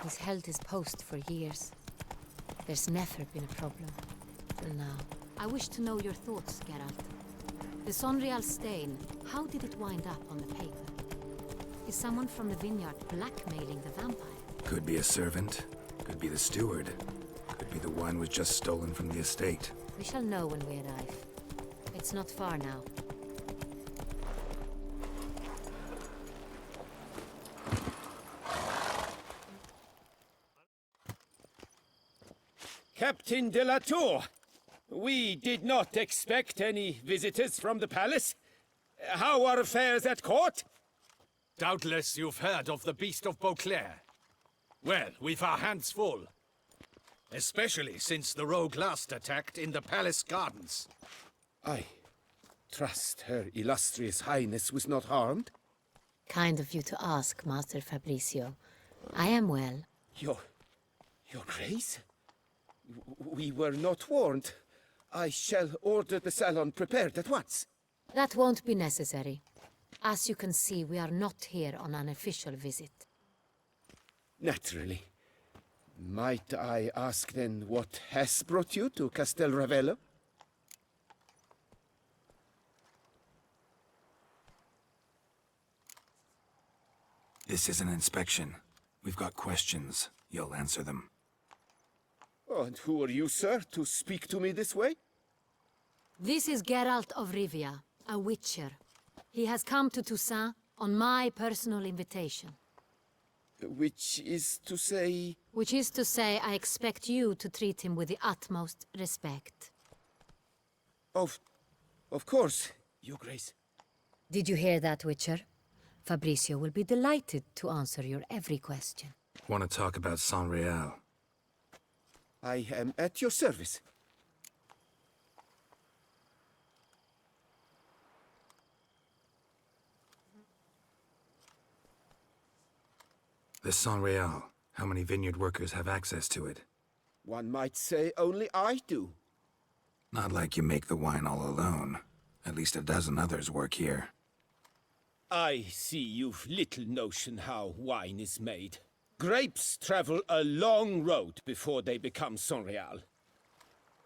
He's held his post for years. There's never been a problem. Till now. I wish to know your thoughts, Geralt. The Sonreal stain, how did it wind up on the paper? Is someone from the vineyard blackmailing the vampire? Could be a servant. Could be the steward. Could be the wine was just stolen from the estate. We shall know when we arrive. It's not far now. Captain de la Tour! We did not expect any visitors from the palace. How are affairs at court? Doubtless you've heard of the Beast of Beauclair. Well, we've our hands full. Especially since the rogue last attacked in the palace gardens. I trust Her Illustrious Highness was not harmed? Kind of you to ask, Master Fabricio. I am well. Your Grace? We were not warned. I shall order the salon prepared at once. That won't be necessary. As you can see, we are not here on an official visit. Naturally. Might I ask then what has brought you to Castel Ravello? This is an inspection. We've got questions. You'll answer them. Oh, and who are you, sir, to speak to me this way? This is Geralt of Rivia, a witcher. He has come to Toussaint on my personal invitation. Which is to say... Which is to say, I expect you to treat him with the utmost respect. Of course, Your Grace. Did you hear that, Witcher? Fabricio will be delighted to answer your every question. Want to talk about Sonreal? I am at your service. The Sonreal. How many vineyard workers have access to it? One might say only I do. Not like you make the wine all alone. At least a dozen others work here. I see you've little notion how wine is made. Grapes travel a long road before they become Sonreal.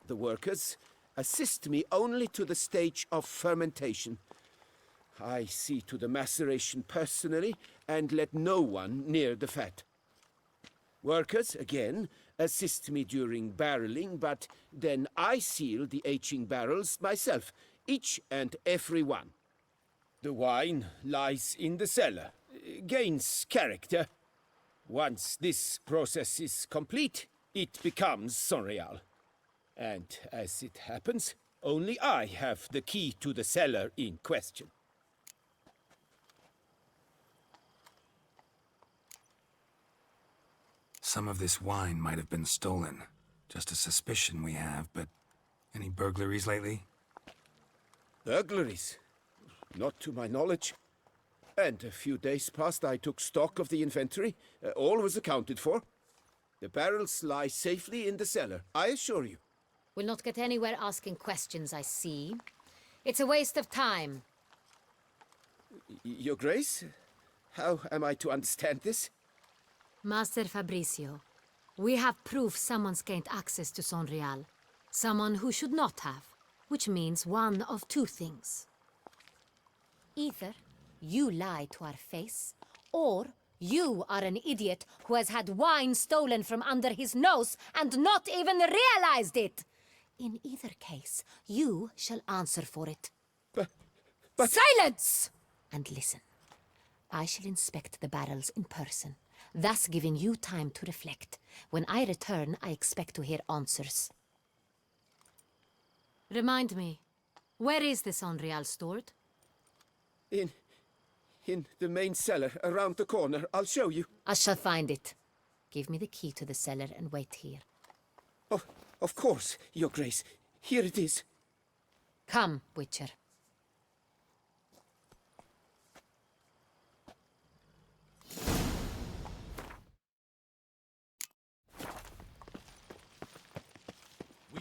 The workers assist me only to the stage of fermentation. I see to the maceration personally and let no one near the fat. Workers, again, assist me during barreling, but then I seal the aging barrels myself, each and every one. The wine lies in the cellar, gains character. Once this process is complete, it becomes Sonreal. And as it happens, only I have the key to the cellar in question. Some of this wine might have been stolen. Just a suspicion we have, but any burglaries lately? Burglaries? Not to my knowledge. And a few days past I took stock of the inventory. All was accounted for. The barrels lie safely in the cellar, I assure you. We'll not get anywhere asking questions, I see. It's a waste of time. Your Grace? How am I to understand this? Master Fabricio, we have proof someone's gained access to Sonreal. Someone who should not have, which means one of two things. Either you lie to our face, or you are an idiot who has had wine stolen from under his nose and not even realized it. In either case, you shall answer for it. But... Silence! And listen. I shall inspect the barrels in person, thus giving you time to reflect. When I return, I expect to hear answers. Remind me, where is the Sonreal stored? In the main cellar, around the corner. I'll show you. I shall find it. Give me the key to the cellar and wait here. Oh, of course, Your Grace. Here it is. Come, Witcher.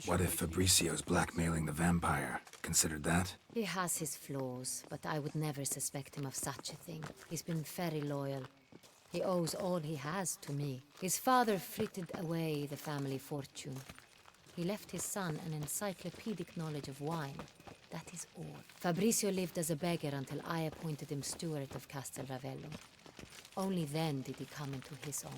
What if Fabricio's blackmailing the vampire? Considered that? He has his flaws, but I would never suspect him of such a thing. He's been very loyal. He owes all he has to me. His father frittered away the family fortune. He left his son an encyclopedic knowledge of wine. That is all. Fabrizio lived as a beggar until I appointed him steward of Castel Ravello. Only then did he come into his own.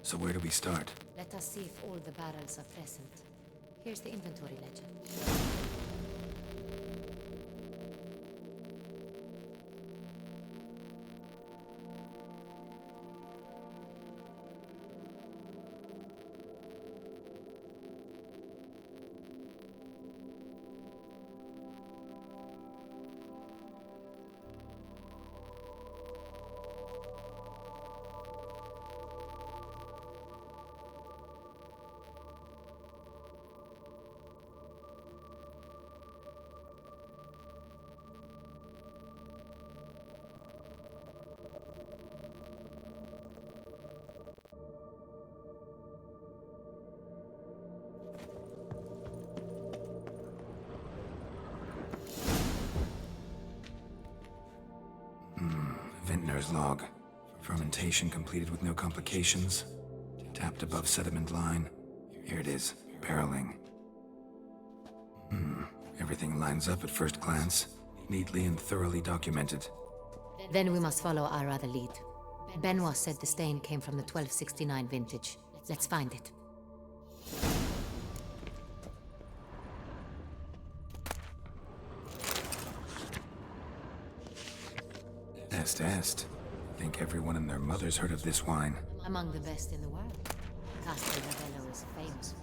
So where do we start? Let us see if all the barrels are present. Here's the inventory ledger. Vintner's log. Fermentation completed with no complications. Tapped above sediment line. Here it is. Barreling. Everything lines up at first glance. Neatly and thoroughly documented. Then we must follow our other lead. Benoit said the stain came from the 1269 vintage. Let's find it. Est. Think everyone and their mother's heard of this wine. Among the best in the world. Castel Ravello is famous for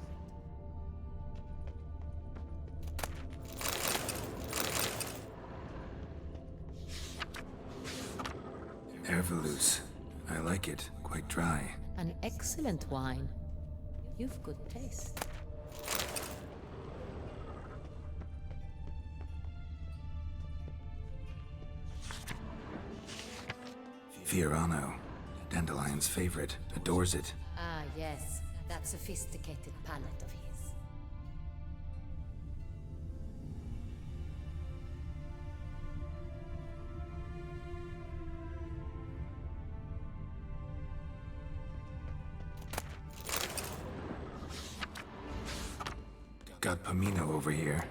it. Hervelous. I like it. Quite dry. An excellent wine. You've good taste. Fiorano. Dandelion's favorite. Adores it. Ah, yes. That sophisticated palate of his. Got Pomino over here.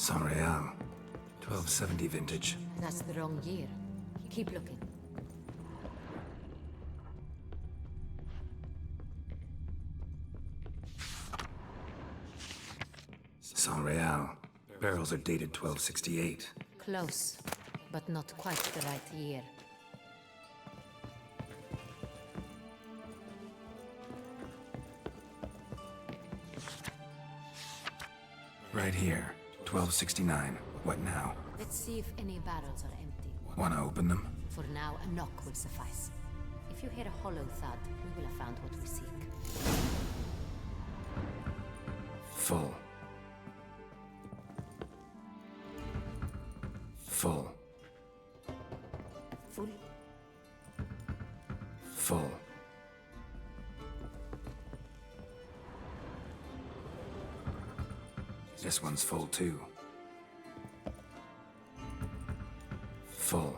San Real. 1270 vintage. That's the wrong year. Keep looking. San Real. Barrels are dated 1268. Close, but not quite the right year. Right here. 1269. What now? Let's see if any barrels are empty. Wanna open them? For now, a knock will suffice. If you hear a hollow thud, we will have found what we seek. Full. Full. Full. Full. This one's full too. Full.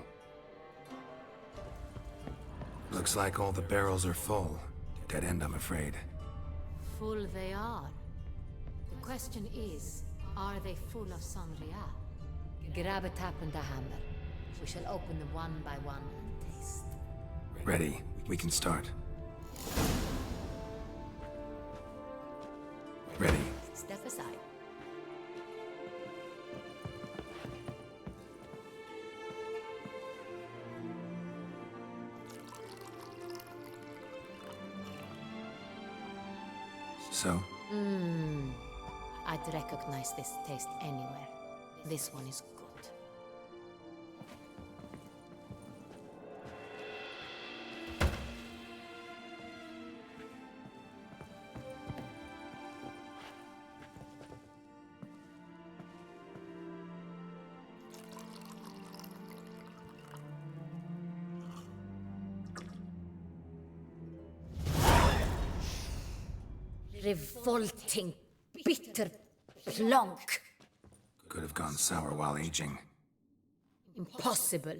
Looks like all the barrels are full. Dead end, I'm afraid. Full they are. The question is, are they full of Sanrial? Grab a tap and a hammer. We shall open them one by one and taste. Ready. We can start. Ready. Step aside. So, I'd recognize this taste anywhere. This one is good. Revolting, bitter plonk. could have gone sour while aging. Impossible.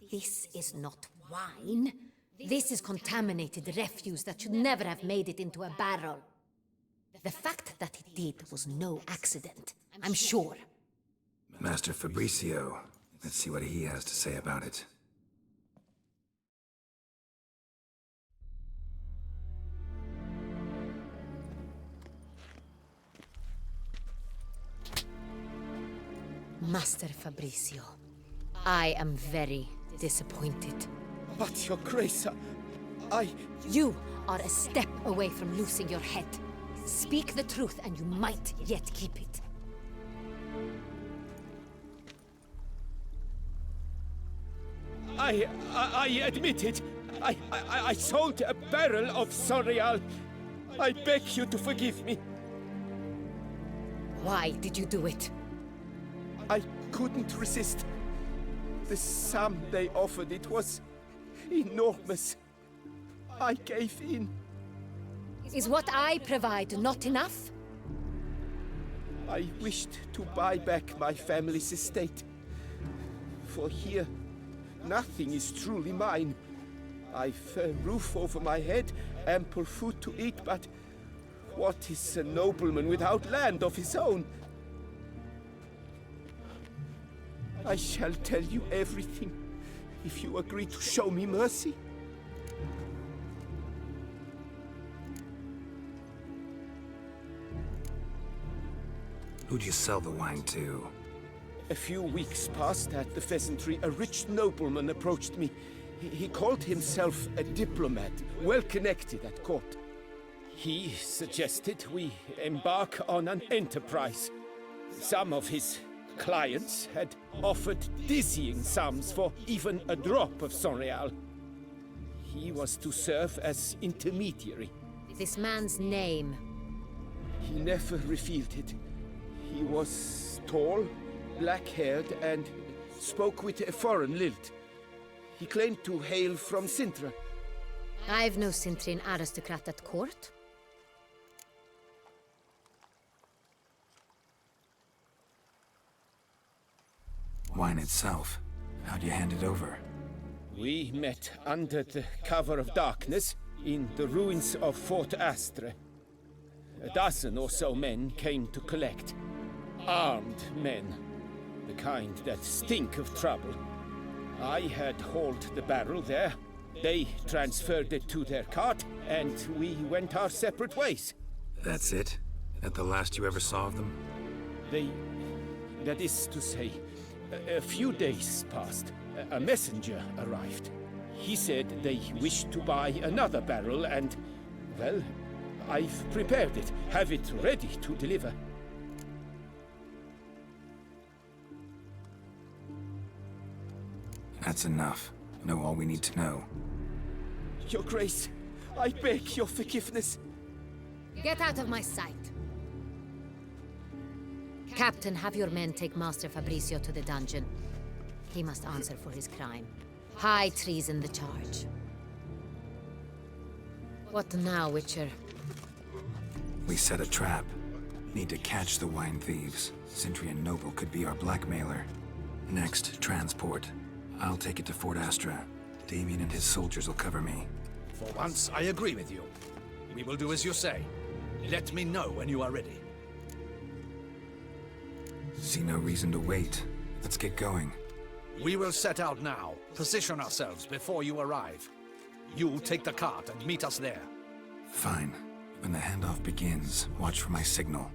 This is not wine. This is contaminated refuse that should never have made it into a barrel. The fact that it did was no accident, I'm sure. Master Fabricio. Let's see what he has to say about it. Master Fabricio, I am very disappointed. But your grace, I... You are a step away from losing your head. Speak the truth and you might yet keep it. I admit it. I sold a barrel of Sorial. I beg you to forgive me. Why did you do it? I couldn't resist. The sum they offered, it was enormous. I gave in. Is what I provide not enough? I wished to buy back my family's estate. For here, nothing is truly mine. I've a roof over my head, ample food to eat, but what is a nobleman without land of his own? I shall tell you everything, if you agree to show me mercy. Who'd you sell the wine to? A few weeks past at the Pheasantry, a rich nobleman approached me. He called himself a diplomat, well connected at court. He suggested we embark on an enterprise. Some of his clients had offered dizzying sums for even a drop of Sorial. He was to serve as intermediary. This man's name. He never revealed it. He was tall, black-haired, and spoke with a foreign lilt. He claimed to hail from Sintra. I've no Sintrian aristocrat at court. Wine itself. How'd you hand it over? We met under the cover of darkness in the ruins of Fort Astre. A dozen or so men came to collect. Armed men. The kind that stink of trouble. I had hauled the barrel there. They transferred it to their cart, and we went our separate ways. That's it? That the last you ever saw of them? That is to say, a few days passed. A messenger arrived. He said they wished to buy another barrel and, well, I've prepared it, have it ready to deliver. That's enough. Know all we need to know. Your Grace, I beg your forgiveness. Get out of my sight. Captain, have your men take Master Fabrizio to the dungeon. He must answer for his crime. High treason the charge. What now, Witcher? We set a trap. Need to catch the wine thieves. Sindri and Noble could be our blackmailer. Next, transport. I'll take it to Fort Astra. Damien and his soldiers will cover me. For once, I agree with you. We will do as you say. Let me know when you are ready. See no reason to wait. Let's get going. We will set out now. Position ourselves before you arrive. You take the cart and meet us there. Fine. When the handoff begins, watch for my signal.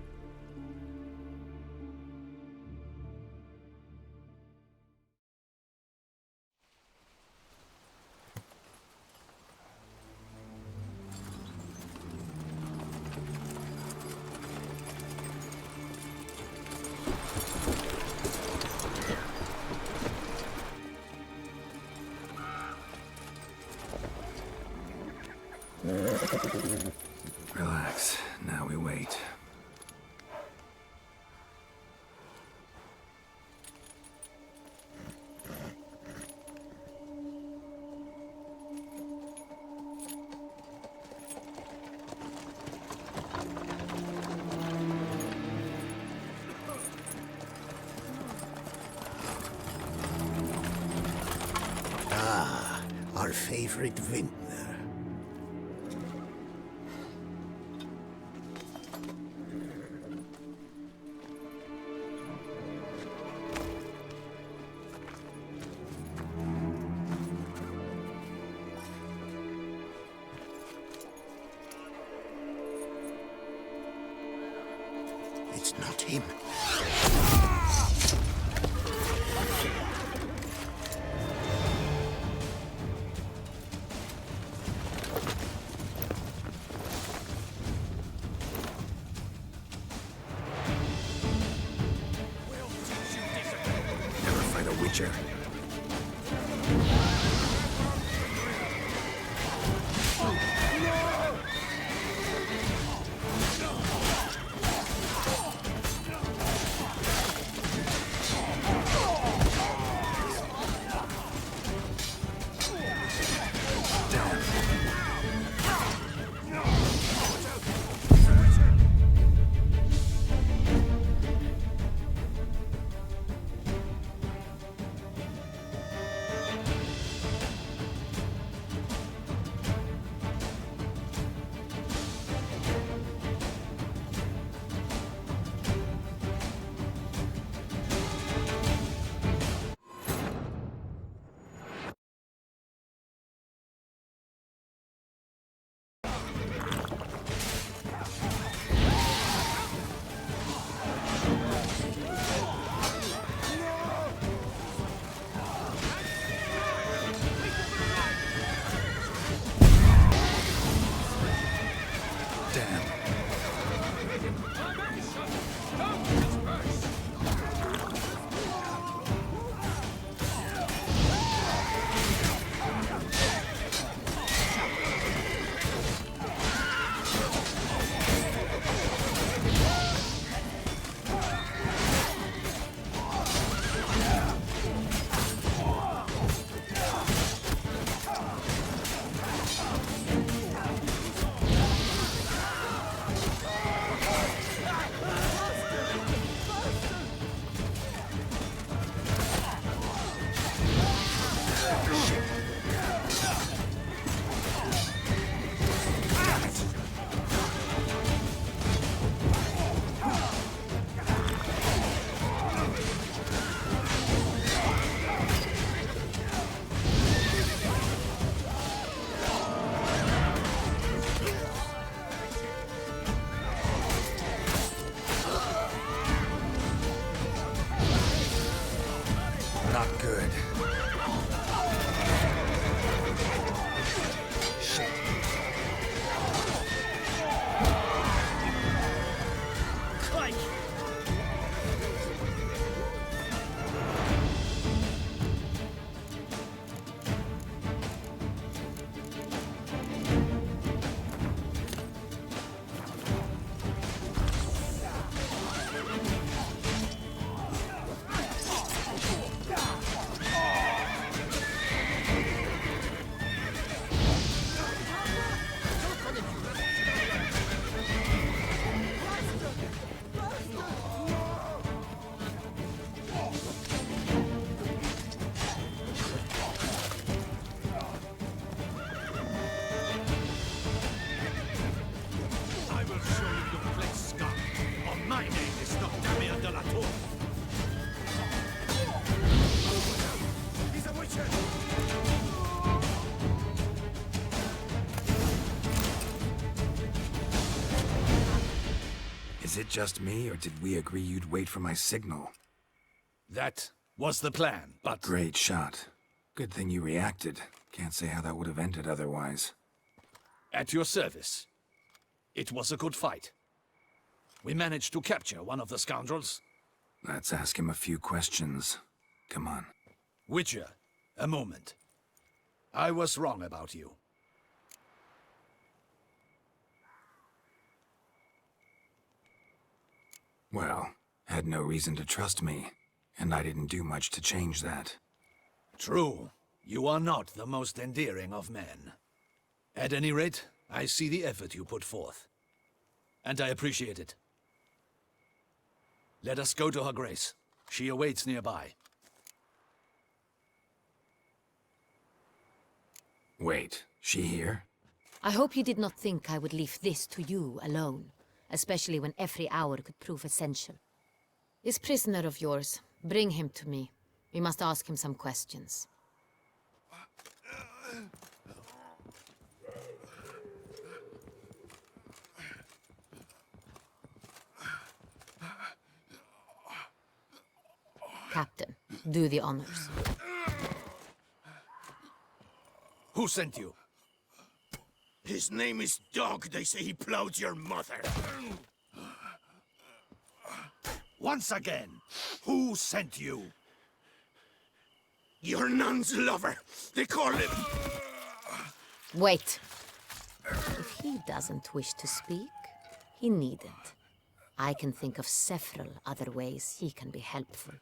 Relax. Now we wait. Our favorite vintner. It's not him. Never fight a Witcher. Not good. Shit. My name is not Damien de la Tour. He's a witcher! Is it just me, or did we agree you'd wait for my signal? That was the plan, but... Great shot. Good thing you reacted. Can't say how that would have ended otherwise. At your service. It was a good fight. We managed to capture one of the scoundrels. Let's ask him a few questions. Come on. Witcher, a moment. I was wrong about you. Well, had no reason to trust me, and I didn't do much to change that. True, you are not the most endearing of men. At any rate, I see the effort you put forth. And I appreciate it. Let us go to her grace. She awaits nearby. Wait, she here? I hope you did not think I would leave this to you alone, especially when every hour could prove essential. This prisoner of yours, bring him to me. We must ask him some questions. Captain, do the honors. Who sent you? His name is Dog. They say he plowed your mother. Once again, who sent you? Your nun's lover. They call him... Wait. If he doesn't wish to speak, he needn't. I can think of several other ways he can be helpful.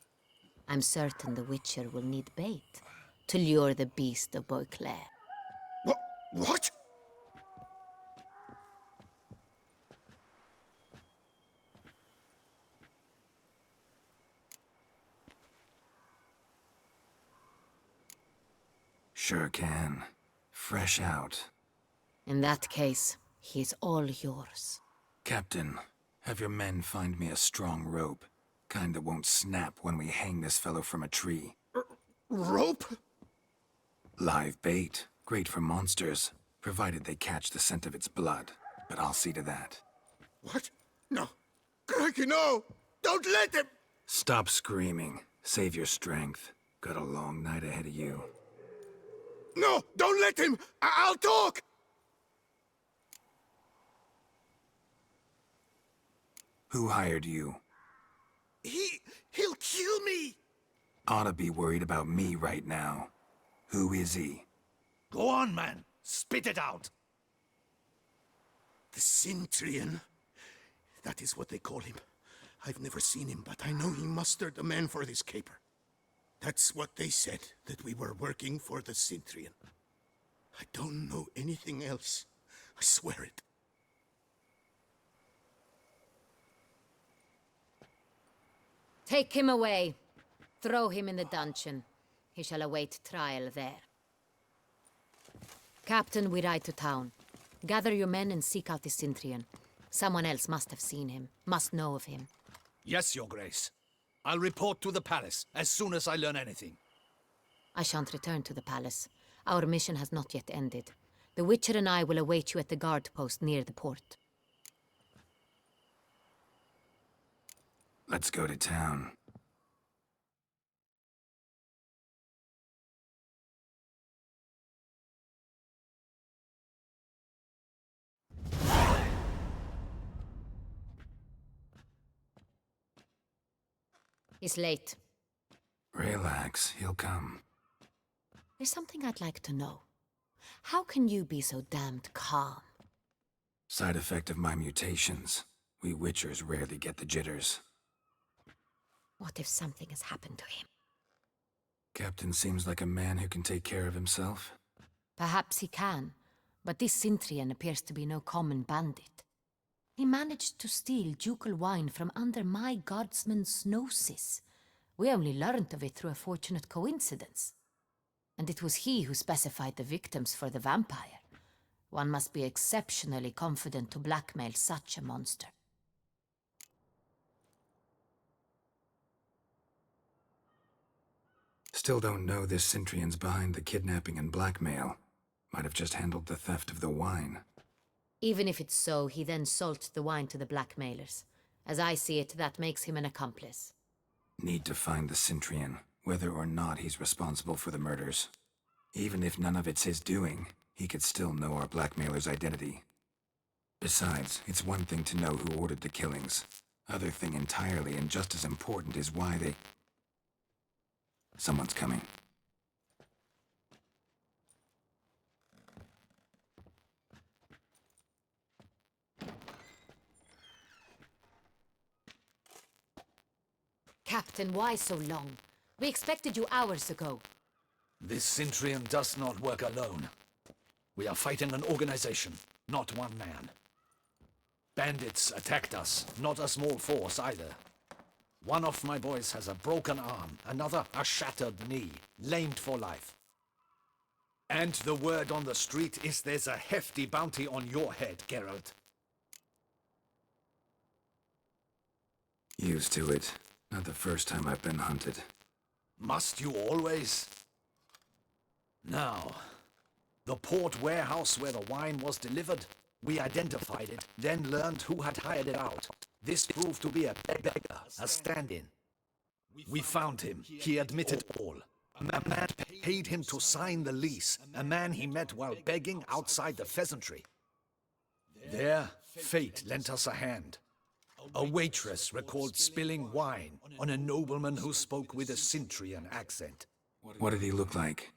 I'm certain the Witcher will need bait to lure the beast of Beauclair. What? Sure can. Fresh out. In that case, he is all yours. Captain, have your men find me a strong rope. Kind that won't snap when we hang this fellow from a tree. Rope? Live bait. Great for monsters, provided they catch the scent of its blood. But I'll see to that. What? No. Crikey, no! Don't let him! Stop screaming. Save your strength. Got a long night ahead of you. No! Don't let him! I'll talk! Who hired you? He'll kill me! Ought to be worried about me right now. Who is he? Go on, man. Spit it out. The Cintrian. That is what they call him. I've never seen him, but I know he mustered a man for this caper. That's what they said, that we were working for the Cintrian. I don't know anything else. I swear it. Take him away. Throw him in the dungeon. He shall await trial there. Captain, we ride to town. Gather your men and seek out the Cintrian. Someone else must have seen him, must know of him. Yes, Your Grace. I'll report to the palace as soon as I learn anything. I shan't return to the palace. Our mission has not yet ended. The Witcher and I will await you at the guard post near the port. Let's go to town. It's late. Relax, he'll come. There's something I'd like to know. How can you be so damned calm? Side effect of my mutations. We Witchers rarely get the jitters. What if something has happened to him? Captain seems like a man who can take care of himself. Perhaps he can, but this Cintrian appears to be no common bandit. He managed to steal ducal wine from under my guardsman's noses. We only learned of it through a fortunate coincidence. And it was he who specified the victims for the vampire. One must be exceptionally confident to blackmail such a monster. Still don't know this Cintrian's behind the kidnapping and blackmail. Might have just handled the theft of the wine. Even if it's so, he then sold the wine to the blackmailers. As I see it, that makes him an accomplice. Need to find the Cintrian, whether or not he's responsible for the murders. Even if none of it's his doing, he could still know our blackmailer's identity. Besides, it's one thing to know who ordered the killings. Other thing entirely, and just as important, is why they... Someone's coming. Captain, why so long? We expected you hours ago. This Cintrian does not work alone. We are fighting an organization, not one man. Bandits attacked us, not a small force either. One of my boys has a broken arm, another a shattered knee, lamed for life. And the word on the street is there's a hefty bounty on your head, Geralt. Used to it. Not the first time I've been hunted. Must you always? Now, the port warehouse where the wine was delivered, we identified it, then learned who had hired it out. This proved to be a beggar, a stand-in. We found him. He admitted all. A man paid him to sign the lease, a man he met while begging outside the pheasantry. There, fate lent us a hand. A waitress recalled spilling wine on a nobleman who spoke with a Cintrian accent. What did he look like?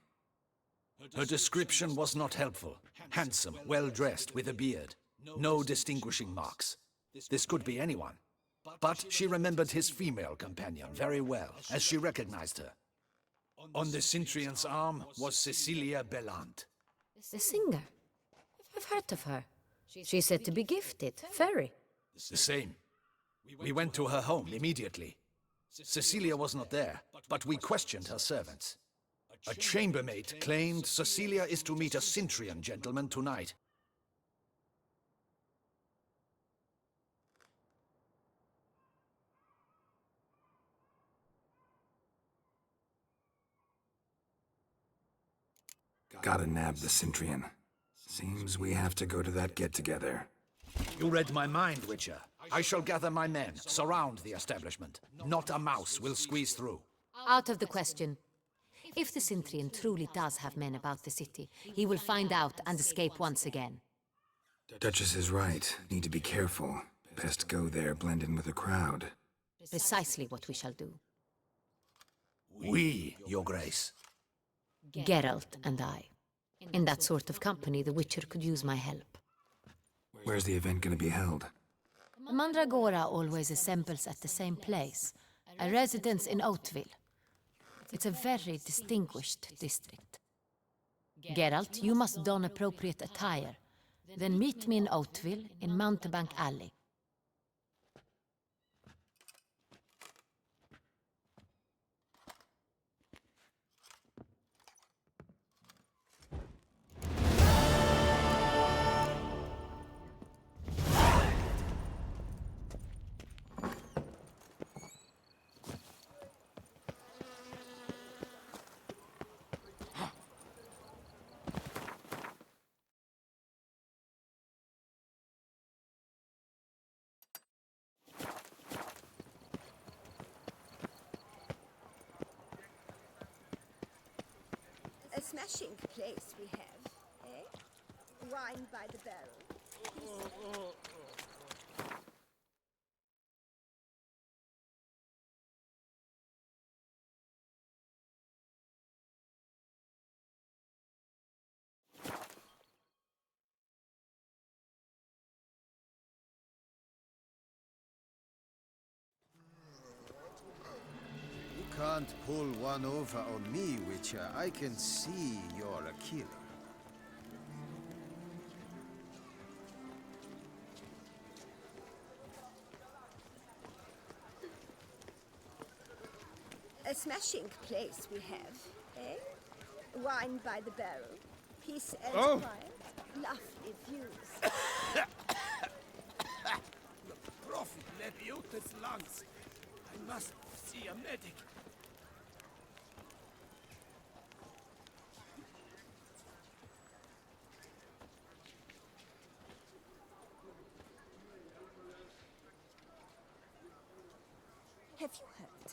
Her description was not helpful. Handsome, well-dressed, with a beard. No distinguishing marks. This could be anyone. But she remembered his female companion very well, as she recognized her. On the Cintrian's arm was Cecilia Bellant. The singer. I've heard of her. She's said to be gifted. Very. The same. We went to her home immediately. Cecilia was not there, but we questioned her servants. A chambermaid claimed Cecilia is to meet a Cintrian gentleman tonight. Gotta nab the Cintrian. Seems we have to go to that get-together. You read my mind, Witcher. I shall gather my men, surround the establishment. Not a mouse will squeeze through. Out of the question. If the Cintrian truly does have men about the city, he will find out and escape once again. Duchess is right. Need to be careful. Best go there, blend in with the crowd. Precisely what we shall do. We, Your Grace. Geralt and I. In that sort of company, the Witcher could use my help. Where's the event gonna be held? Mandragora always assembles at the same place, a residence in Oatville. It's a very distinguished district. Geralt, you must don appropriate attire. Then meet me in Oatville, in Mountebank Alley. A smashing place we have, eh? Wine by the barrel. You can't pull one over on me, Witcher. I can see you're a killer. A smashing place we have, eh? Wine by the barrel. Peace and quiet. Lovely views. The prophet let out his lungs. I must see a medic. Have you heard?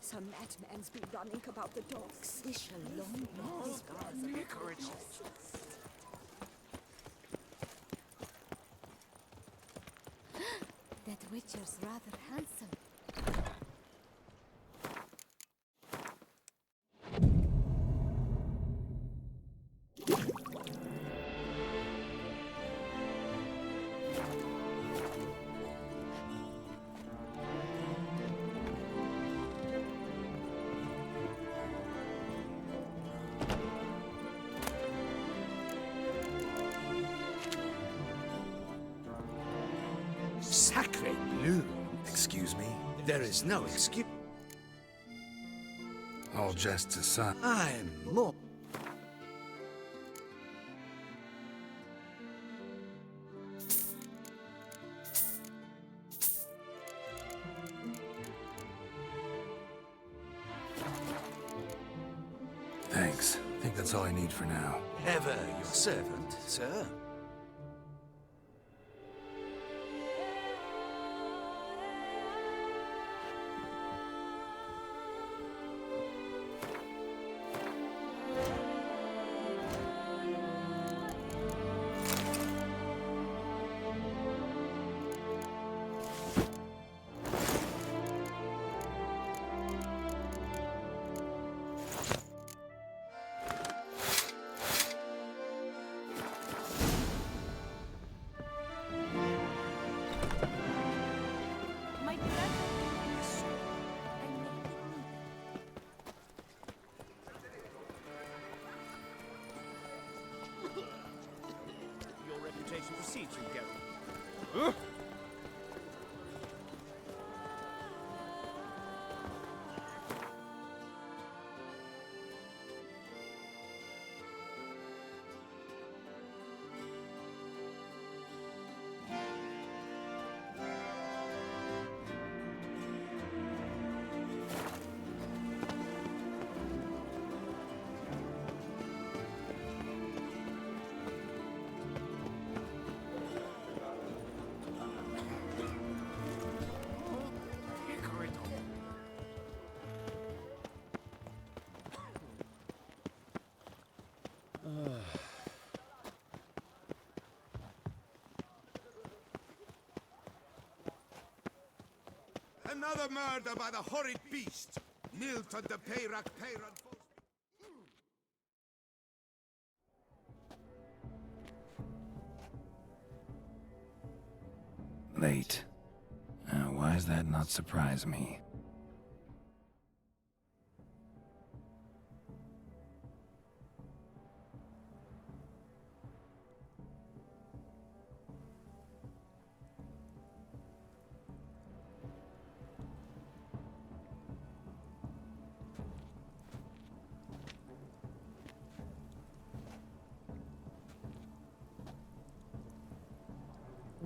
Some madman's been running about the docks. We shall long bear scars. That Witcher's rather handsome. Sacre bleu! Excuse me? There is no excuse. All jests aside. I'm more. Thanks. I think that's all I need for now. Ever your servant, sir. My brother gave me a sword. I made it needed. Your reputation precedes you, Geralt. Another murder by the horrid beast! Nilton de Peyrak Peyran. Late. Why does that not surprise me?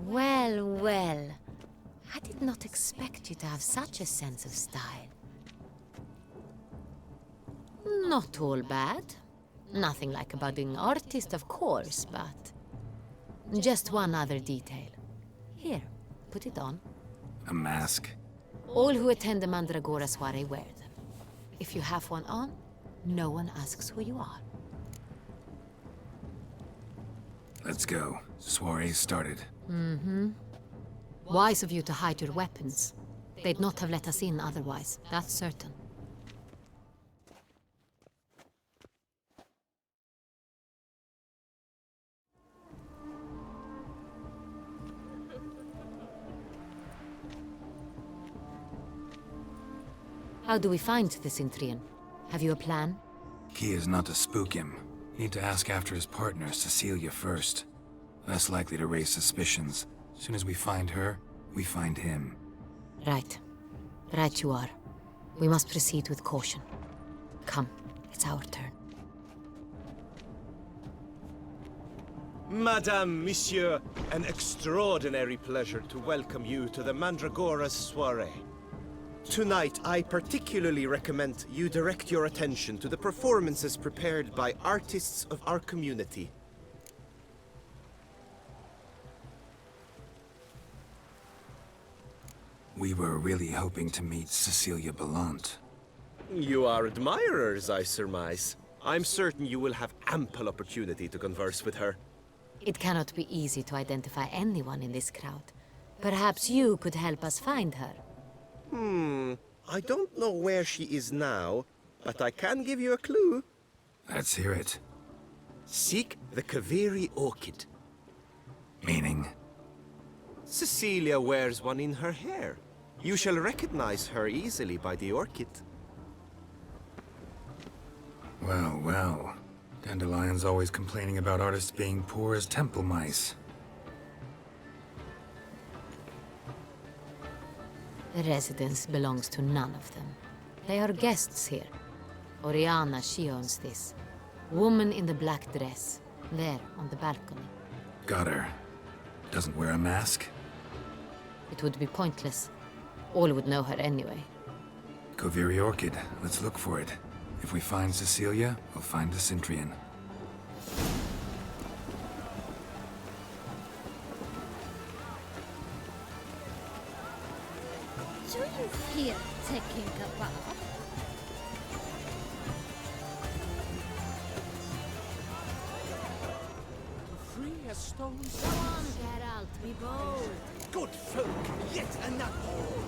Well, well. I did not expect you to have such a sense of style. Not all bad. Nothing like a budding artist, of course, but... just one other detail. Here, put it on. A mask? All who attend the Mandragora soiree wear them. If you have one on, no one asks who you are. Let's go. Soiree started. Wise of you to hide your weapons. They'd not have let us in otherwise, that's certain. How do we find the Cintrian? Have you a plan? Key is not to spook him. Need to ask after his partner, Cecilia, first. Less likely to raise suspicions. As soon as we find her, we find him. Right. Right you are. We must proceed with caution. Come, it's our turn. Madame, Monsieur, an extraordinary pleasure to welcome you to the Mandragora's soiree. Tonight, I particularly recommend you direct your attention to the performances prepared by artists of our community. We were really hoping to meet Cecilia Belant. You are admirers, I surmise. I'm certain you will have ample opportunity to converse with her. It cannot be easy to identify anyone in this crowd. Perhaps you could help us find her. I don't know where she is now, but I can give you a clue. Let's hear it. Seek the Kaviri orchid. Meaning? Cecilia wears one in her hair. You shall recognize her easily by the orchid. Well, well. Dandelion's always complaining about artists being poor as temple mice. The residence belongs to none of them. They are guests here. Oriana, she owns this. Woman in the black dress. There, on the balcony. Got her. Doesn't wear a mask? It would be pointless. All would know her anyway. Koviri Orchid. Let's look for it. If we find Cecilia, we'll find the Cintrian. Do you feel taking a bath? Free as stones. Go on, Geralt, be bold. Good folk, yet another.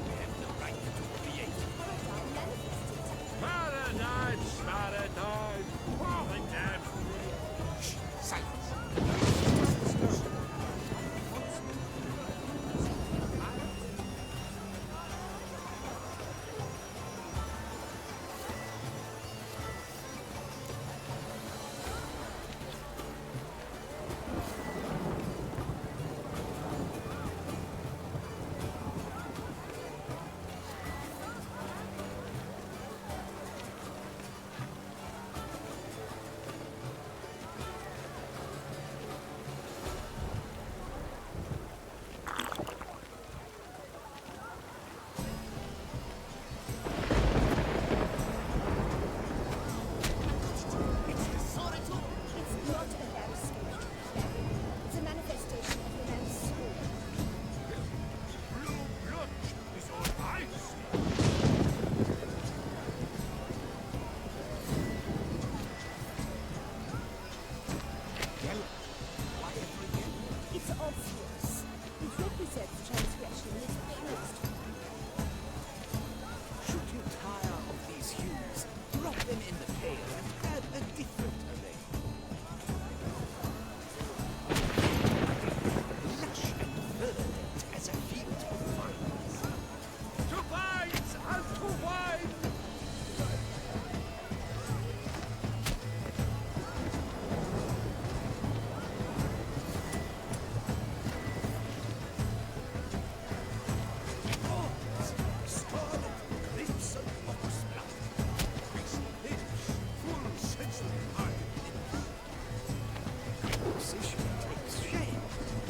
We have the right to create. Paradise, paradise, paradise. Shh, silence.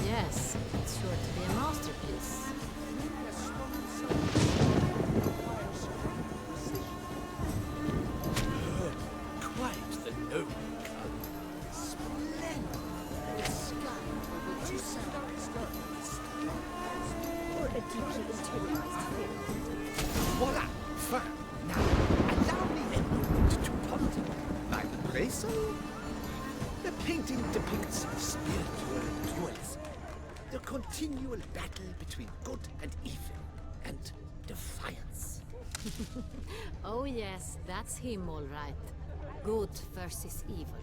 Yes, it's sure to be a masterpiece. Quite the noble color. Splendid. The sky over 2 sides. Or a deeply internalized feeling. Voila! Fine. Now, allow me a moment to ponder. My appraisal? The painting depicts spiritual dualism. The continual battle between good and evil, and defiance. Oh yes, that's him all right. Good versus evil.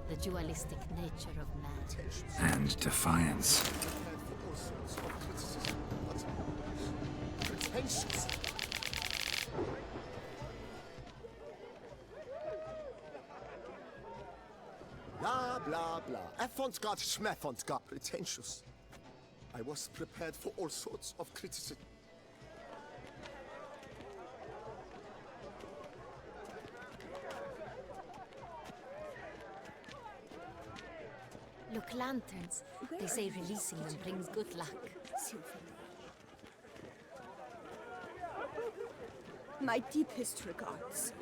The dualistic nature of man. And defiance. Pretentious. Blah, blah, blah. Avant-garde, schmaffant-garde, pretentious. I was prepared for all sorts of criticism. Look, lanterns. They say releasing them brings good luck. My deepest regards.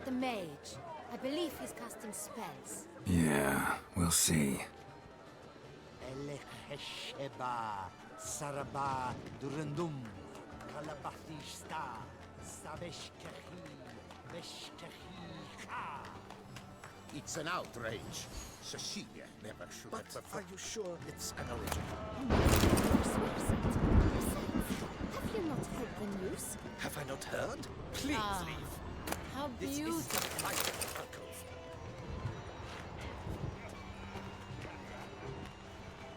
the mage. I believe he's casting spells. Yeah, we'll see. Elechesheba, Saraba, Durandum, Kalabathista, Saveshkehi, Veshkehi Ka. It's an outrage. Cecilia never should But have are you sure it's an original? Have you not heard the news? Have I not heard? Please leave. How This is beautiful. the private alcove.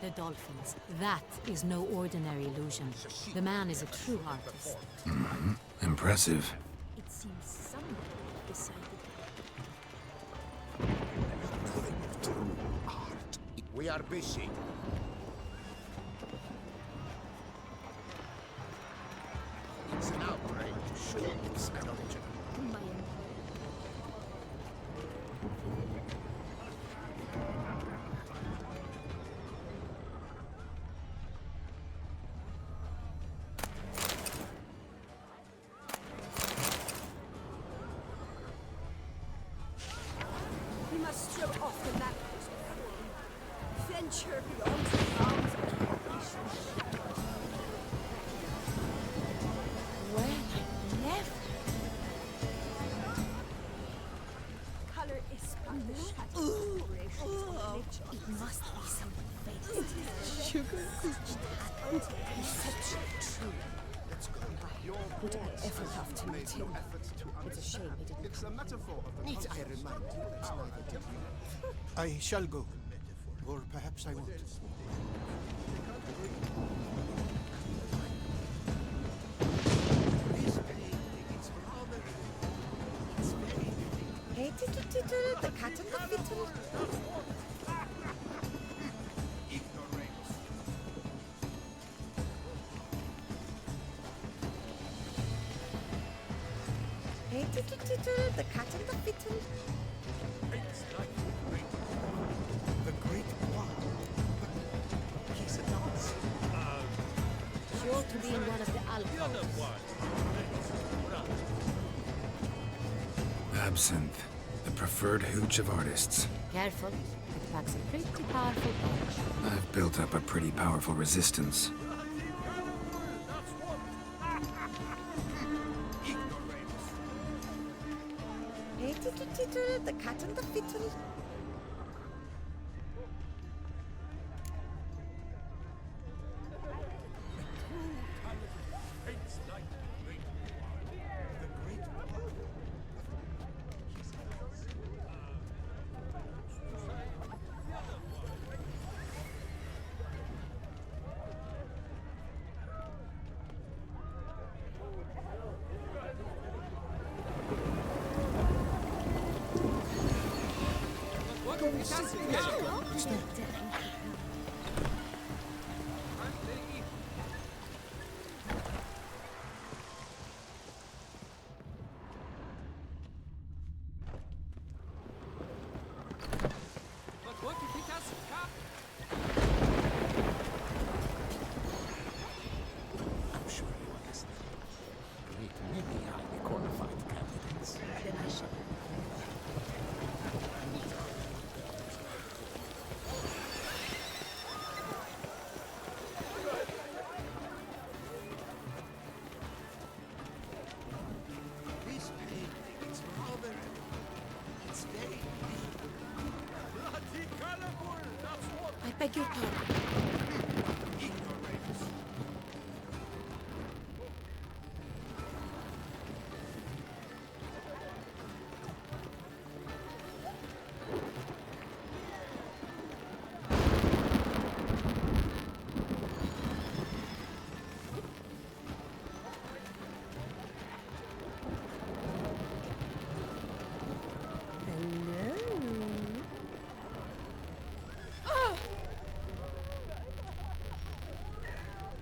The dolphins. That is no ordinary illusion. The man is a true artist. Impressive. It seems someone decided. We are busy. It's an outrage. Sure, it's an original. My employer. We must throw off the manacles before we venture beyond the bounds of tradition. Well, I never. Color is but the shadow of operations of nature. It must be something faked. Sugar Deception true. Would I ever have to meet him? It's a shame he didn't. It's a metaphor of the Need I remind you, it's neither did you. I shall go. Or perhaps I won't. Hey, tittle, tittle, the cat and the fiddle. Hey, tittle, tittle, the cat and the fiddle. The great one. He's a dance. Sure to be in one of the alcoves. Absinthe, the preferred hooch of artists. Careful. It packs a pretty powerful punch. I've built up a pretty powerful resistance. Hey, tittle, tittle, the cat and the fiddle. I'm sure you understand. Great many highly qualified candidates. Then I shall. This painting, it's rather... It's very... I beg your pardon.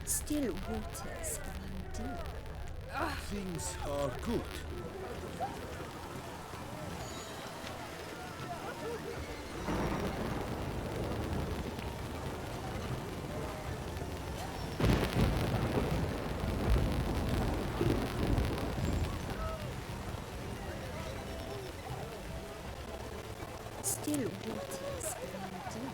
Still waters run deep. Things are good. Still waters run deep.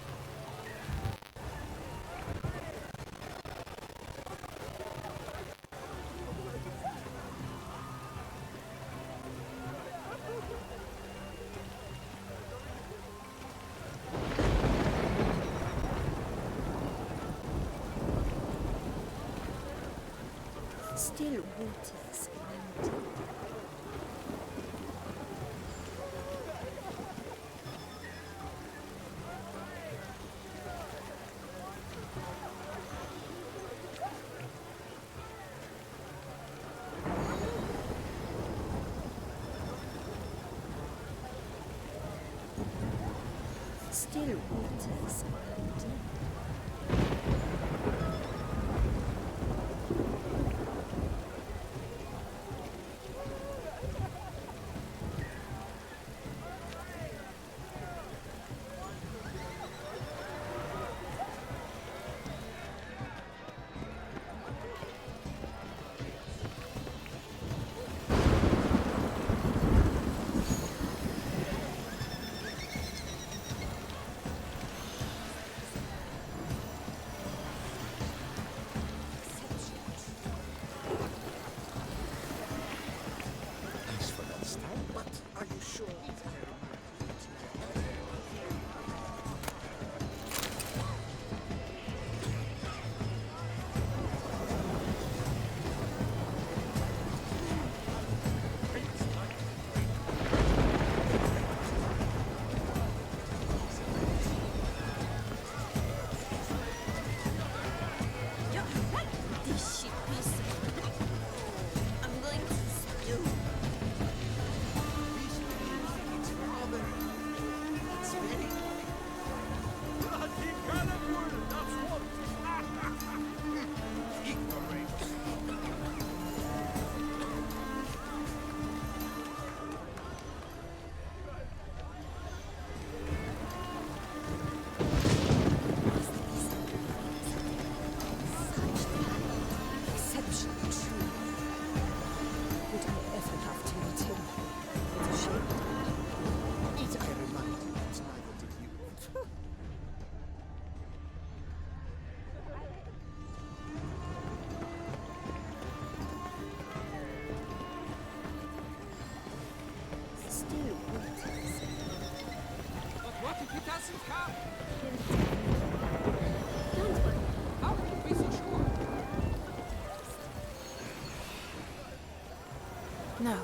Still waters run deep. Still waters run deep. Thanks for that style, but are you sure? This ship is... I'm going to stew. It's very... Exceptionally true. Would I ever have to meet him? It's a shame. Need I remind you that neither did you? Still waters. But what if he doesn't come? Don't worry. How can you be so sure? No.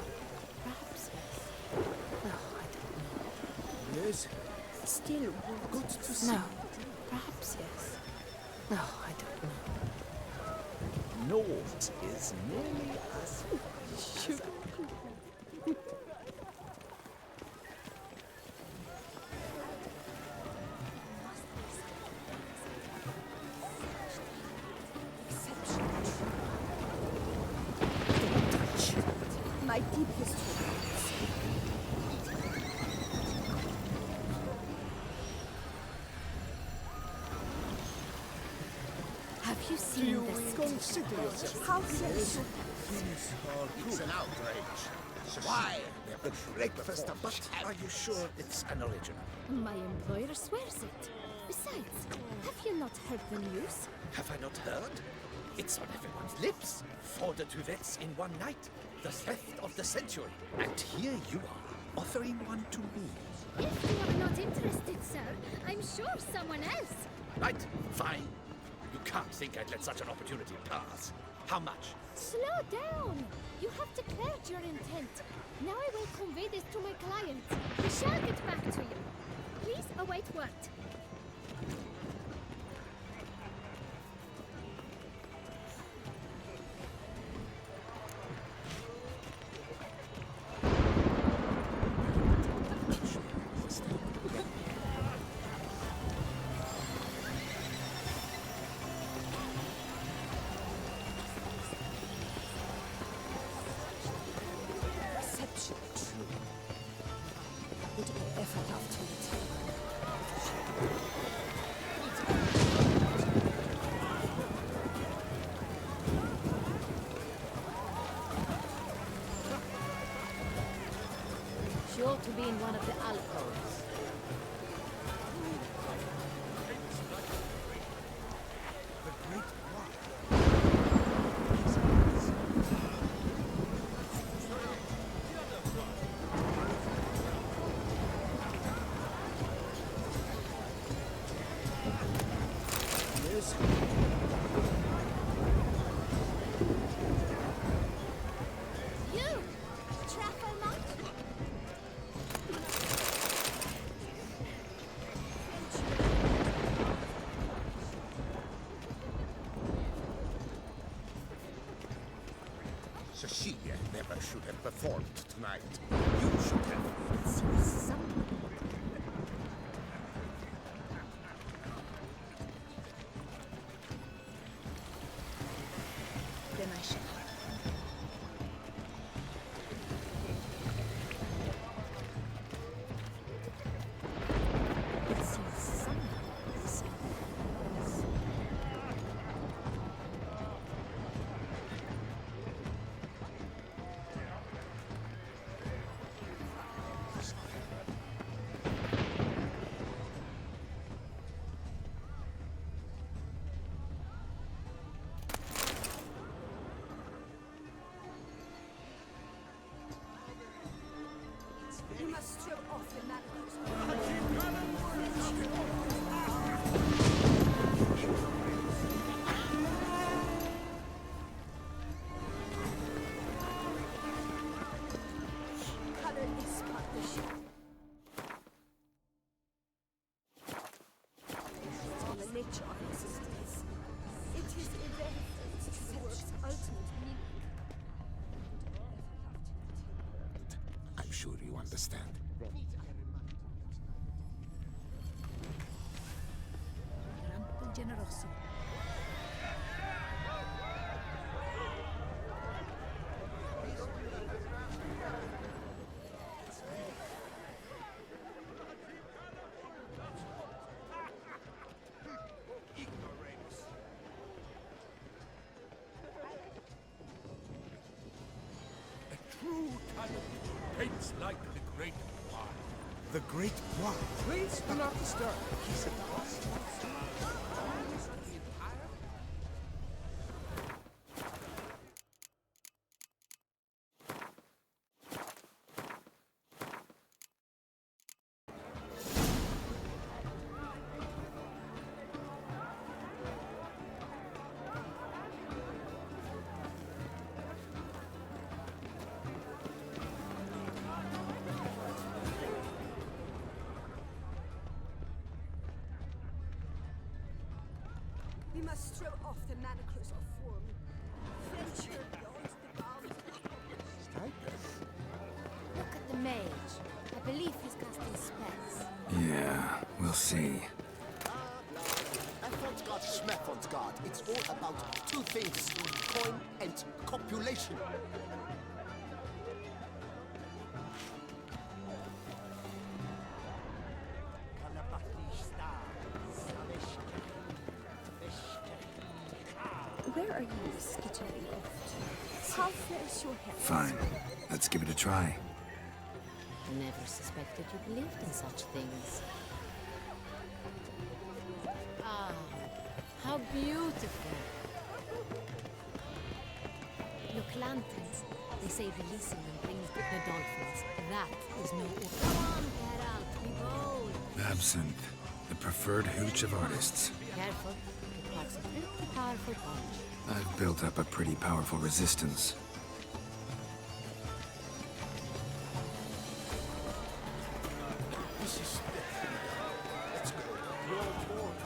Perhaps yes. No, I don't know. Yes, Still waters. good to see. No. Perhaps yes. No, I don't know. Naught is nearly as My deepest regrets. Have you seen this? consider yourself. How sensual. It's an outrage. Why? The breakfast, but are you sure it's an original? My employer swears it. Besides, have you not heard the news? Have I not heard? It's on everyone's lips. 4 de Tuvets in one night. The theft of the century. And here you are, offering one to me. If you are not interested, sir, I'm sure someone else. Right, fine. You can't think I'd let such an opportunity pass. How much? Slow down! You have declared your intent. Now I will convey this to my client. He shall get back to you. Please await word. Perception true. Would I ever love to meet him? She ought to be in one of the alcoves. should have performed tonight. You should have. Then I shall. It seems someone is You must throw off the manacles. Color is but the show. On the nature of existence. It is irrelevant to the work's ultimate meaning. I'm sure you understand. Rampo generoso. True talent paints like the great wine. The great wine? Please do not disturb. He's a boss. We must throw off the manacles of form. Venture beyond the bounds. Look at the mage. I believe he's casting spells. Yeah, we'll see. Avant-garde, schmeffant-garde. It's all about two things. Coin and copulation. Where are you skittering off to? How fares your health? Fine. Let's give it a try. Never suspected you believed in such things. Ah, how beautiful. Look, lanterns. They say releasing them brings the dolphins. That is no order. Come on, Geralt, be bold. Absinthe, the preferred hooch of artists. Careful. It packs a pretty powerful punch. I've built up a pretty powerful resistance. This is let's go. Your board.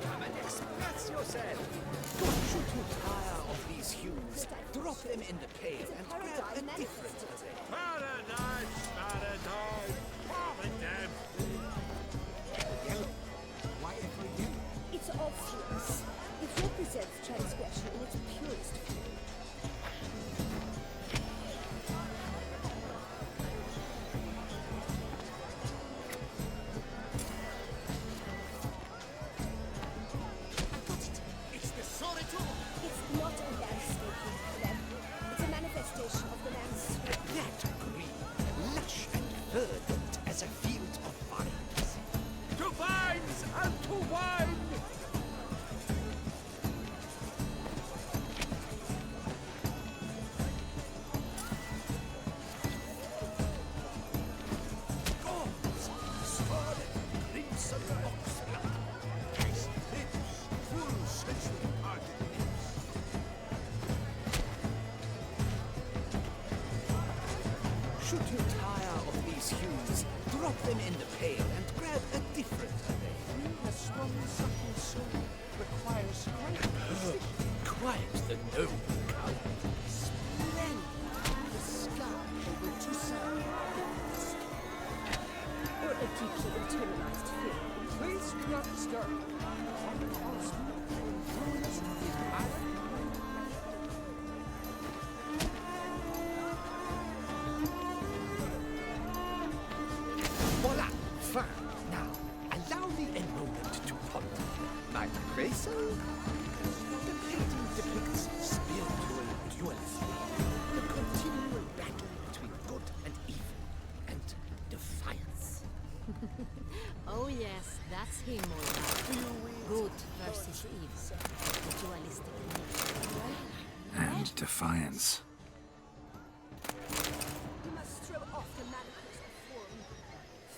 Come and express yourself. Don't you too tire of these hues? Drop them in the pail and grab a different array. Paradise, paradise, paradise. Why ever you? It's obvious. It represents transgression in its purest form. It's the solitude. It's not a landscaping plan. It's a manifestation of the man's spirit. That green, lush and verdant as a field of vines. To vines and to wine. Gauze, scarlet, crimson oxblood. Taste lips, full sensual parted lips. Should you tire of these hues, drop drop them in the pail and grab a different array. A strong, supple soul requires great precision. Quiet the noble coward. Splendid. The scar over to some Or a deeply internalized fear. Please do not disturb. All smooth influence is iron. Voila! Fine. Now, allow me a moment to ponder. My appraisal? The painting depicts spiritual dualism. The continual battle between good and evil. And defiance. Oh yes, that's him all right. Good versus evil. The dualistic nature. And defiance. We must throw off the manacles of form.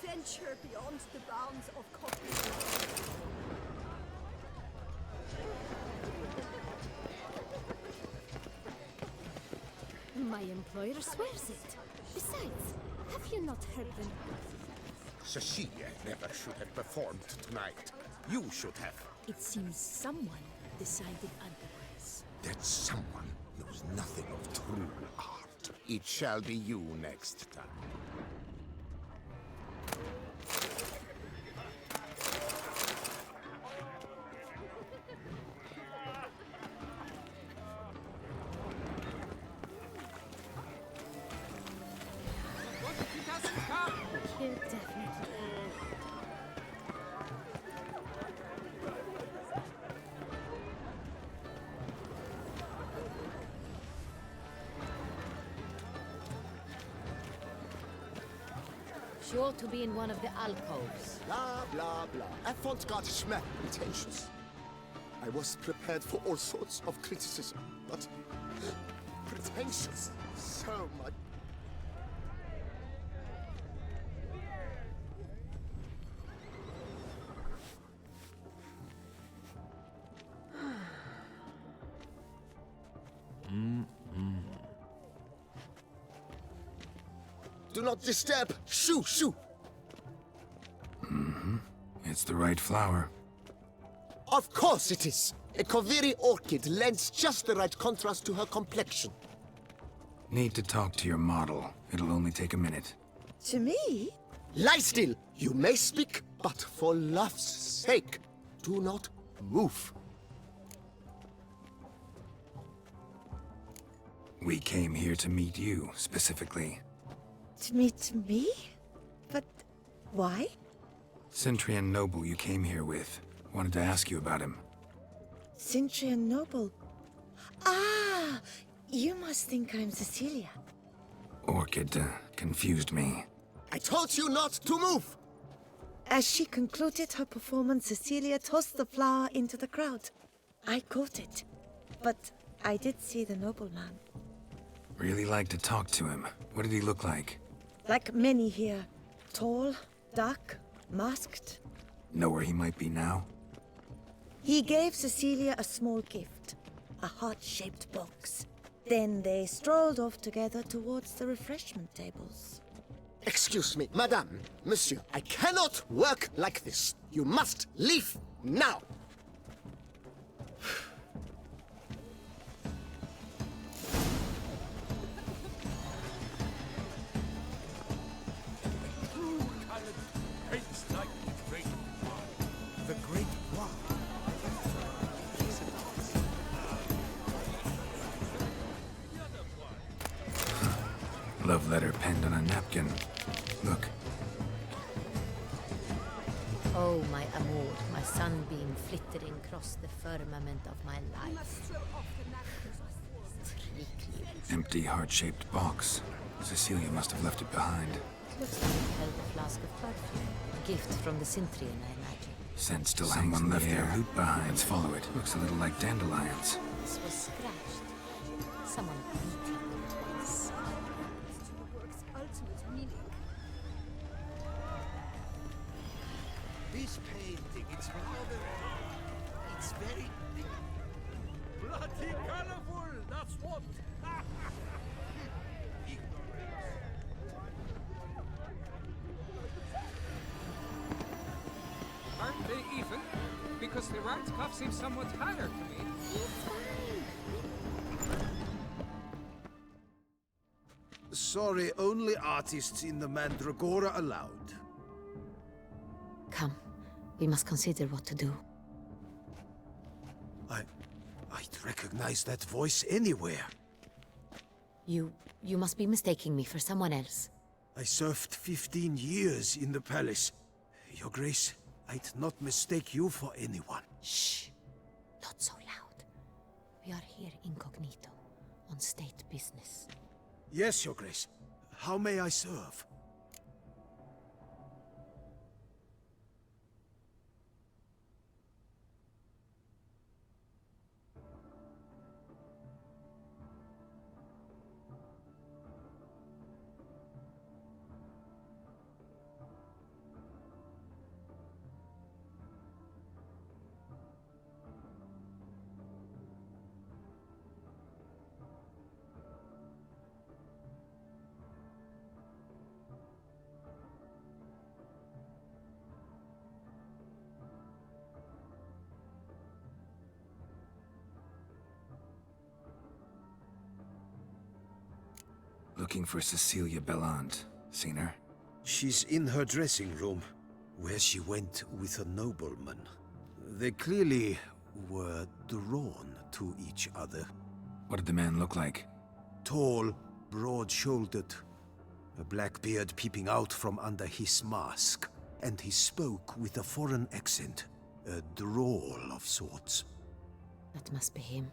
Venture beyond the bounds of cognition. My employer swears it. Besides, have you not heard them? Cecilia never should have performed tonight. You should have. It seems someone decided otherwise. That someone knows nothing of true art. It shall be you next time. What if he doesn't come? He'll definitely come. Sure to be in one of the alcoves. Blah, blah, blah. Avant-garde schmack, pretentious. I was prepared for all sorts of criticism, but pretentious. So much. Do not disturb! Shoo, shoo! It's the right flower. Of course it is! A Koviri orchid lends just the right contrast to her complexion. Need to talk to your model. It'll only take a minute. To me? Lie still! You may speak, but for love's sake, do not move. We came here to meet you, specifically. To meet me? But why? Centrian noble you came here with. Wanted to ask you about him. Cintrian Noble. Ah! You must think I'm Cecilia. Orchid confused me. I told you not to move! As she concluded her performance, Cecilia tossed the flower into the crowd. I caught it. But I did see the nobleman. Really like to talk to him. What did he look like? Like many here. Tall, dark, masked. Know where he might be now? He gave Cecilia a small gift. A heart-shaped box. Then they strolled off together towards the refreshment tables. Excuse me, madame, monsieur, I cannot work like this. You must leave now! The great one. Love letter penned on a napkin. Look. Oh, my amour, my sunbeam flittering across the firmament of my life. Empty heart-shaped box. Cecilia must have left it behind. Looks like it held a flask of perfume. A gift from the Cintrian, I imagine. Scent still hangs in the air. Loot behind. Let's follow it. Looks a little like dandelions. This was scratched. Someone beat him twice. To the work's ultimate meaning. This painting, it's rather... It's very... Bloody colorful, that's what. Because the right cuff seems somewhat tired to me. It's fine. Sorry, only artists in the Mandragora allowed. Come. We must consider what to do. I'd recognize that voice anywhere. You must be mistaking me for someone else. I served 15 years in the palace. Your Grace, I'd not mistake you for anyone. Shh. Not so loud. We are here incognito, on state business. Yes, Your Grace. How may I serve? Looking for Cecilia Bellant. Seen her? She's in her dressing room, where she went with a nobleman. They clearly were drawn to each other. What did the man look like? Tall, broad-shouldered, a black beard peeping out from under his mask, and he spoke with a foreign accent, a drawl of sorts. That must be him.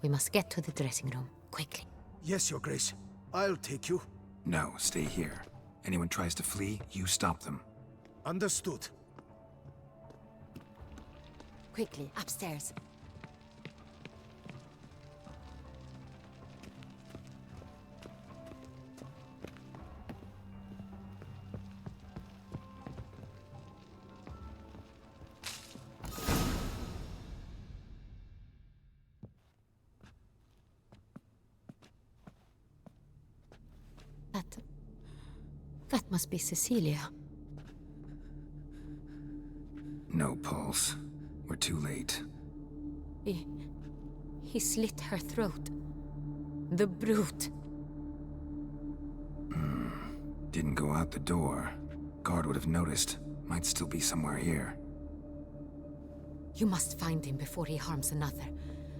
We must get to the dressing room, quickly. Yes, Your Grace. I'll take you. No, stay here. Anyone tries to flee, you stop them. Understood. Quickly, upstairs. That must be Cecilia. No pulse. We're too late. He slit her throat. The brute. Didn't go out the door. Guard would have noticed. Might still be somewhere here. You must find him before he harms another.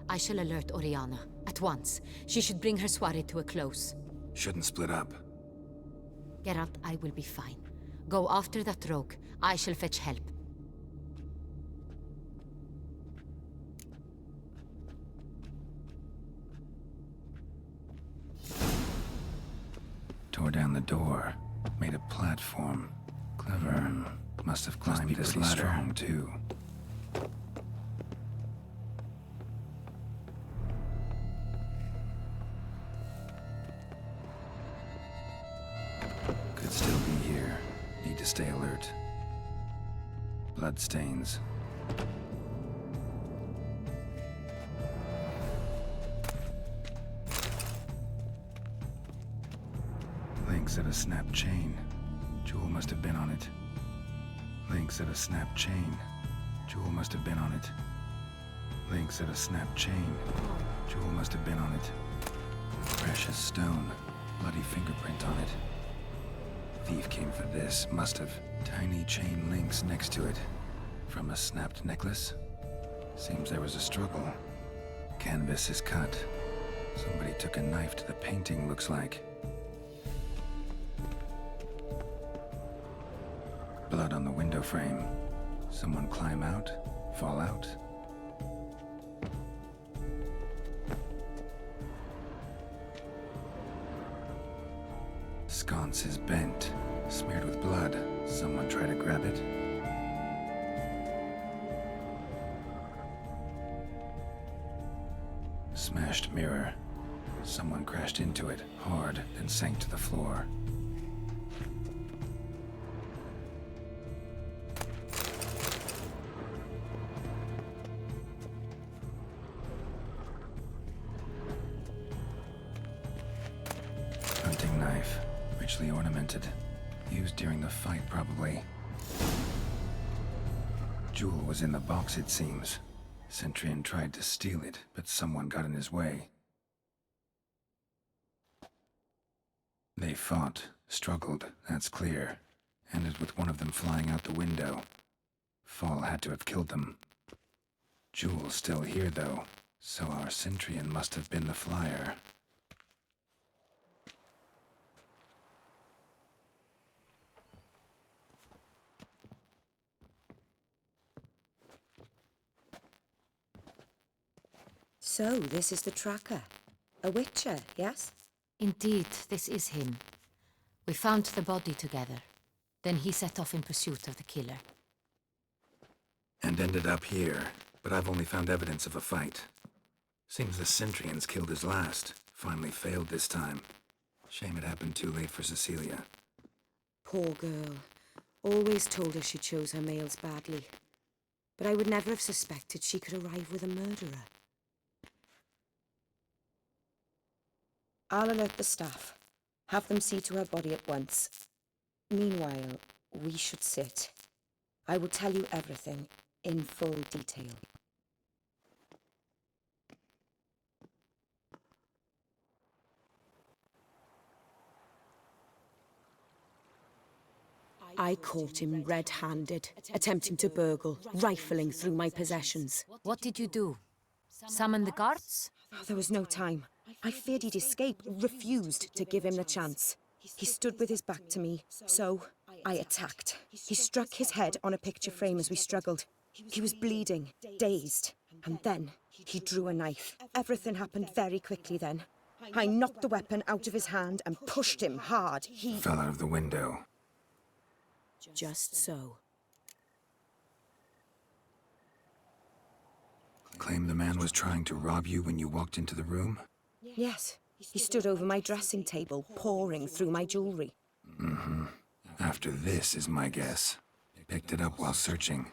I shall alert Oriana. At once. She should bring her soiree to a close. Shouldn't split up. Geralt, I will be fine. Go after that rogue. I shall fetch help. Tore down the door. Made a platform. Clever. Must have climbed this ladder. Strong, too. Could still be here. Need to stay alert. Bloodstains. Links of a snapped chain. Jewel must have been on it. Links of a snapped chain. Jewel must have been on it. Links of a snapped chain. Jewel must have been on it. Precious stone. Bloody fingerprint on it. Thief came for this. Must have. Tiny chain links next to it. From a snapped necklace? Seems there was a struggle. Canvas is cut. Somebody took a knife to the painting, looks like. Blood on the window frame. Someone climb out? Fall out? Sconce is bent, smeared with blood. Someone try to grab it? Smashed mirror. Someone crashed into it, hard, then sank to the floor. Hunting knife, richly ornamented. Used during the fight, probably. Jewel was in the box, it seems. Centurion tried to steal it, but someone got in his way. They fought, struggled, that's clear. Ended with one of them flying out the window. Fall had to have killed them. Jewel's still here, though, so our Centurion must have been the flyer. So, this is the tracker. A Witcher, yes? Indeed, this is him. We found the body together. Then he set off in pursuit of the killer. And ended up here, but I've only found evidence of a fight. Seems the Centurions killed his last. Finally failed this time. Shame it happened too late for Cecilia. Poor girl. Always told her she chose her males badly. But I would never have suspected she could arrive with a murderer. I'll alert the staff. Have them see to her body at once. Meanwhile, we should sit. I will tell you everything, in full detail. I caught him red-handed, attempting to burgle, rifling through my possessions. What did you do? Summon the guards? There was no time. I feared he'd escape, refused to give him the chance. He stood with his back to me, so I attacked. He struck his head on a picture frame as we struggled. He was bleeding, dazed, and then he drew a knife. Everything happened very quickly then. I knocked the weapon out of his hand and pushed him hard. He fell out of the window. Just so. Claim the man was trying to rob you when you walked into the room? Yes. He stood over my dressing table, pouring through my jewelry. Mm-hmm. After this is my guess. Picked it up while searching.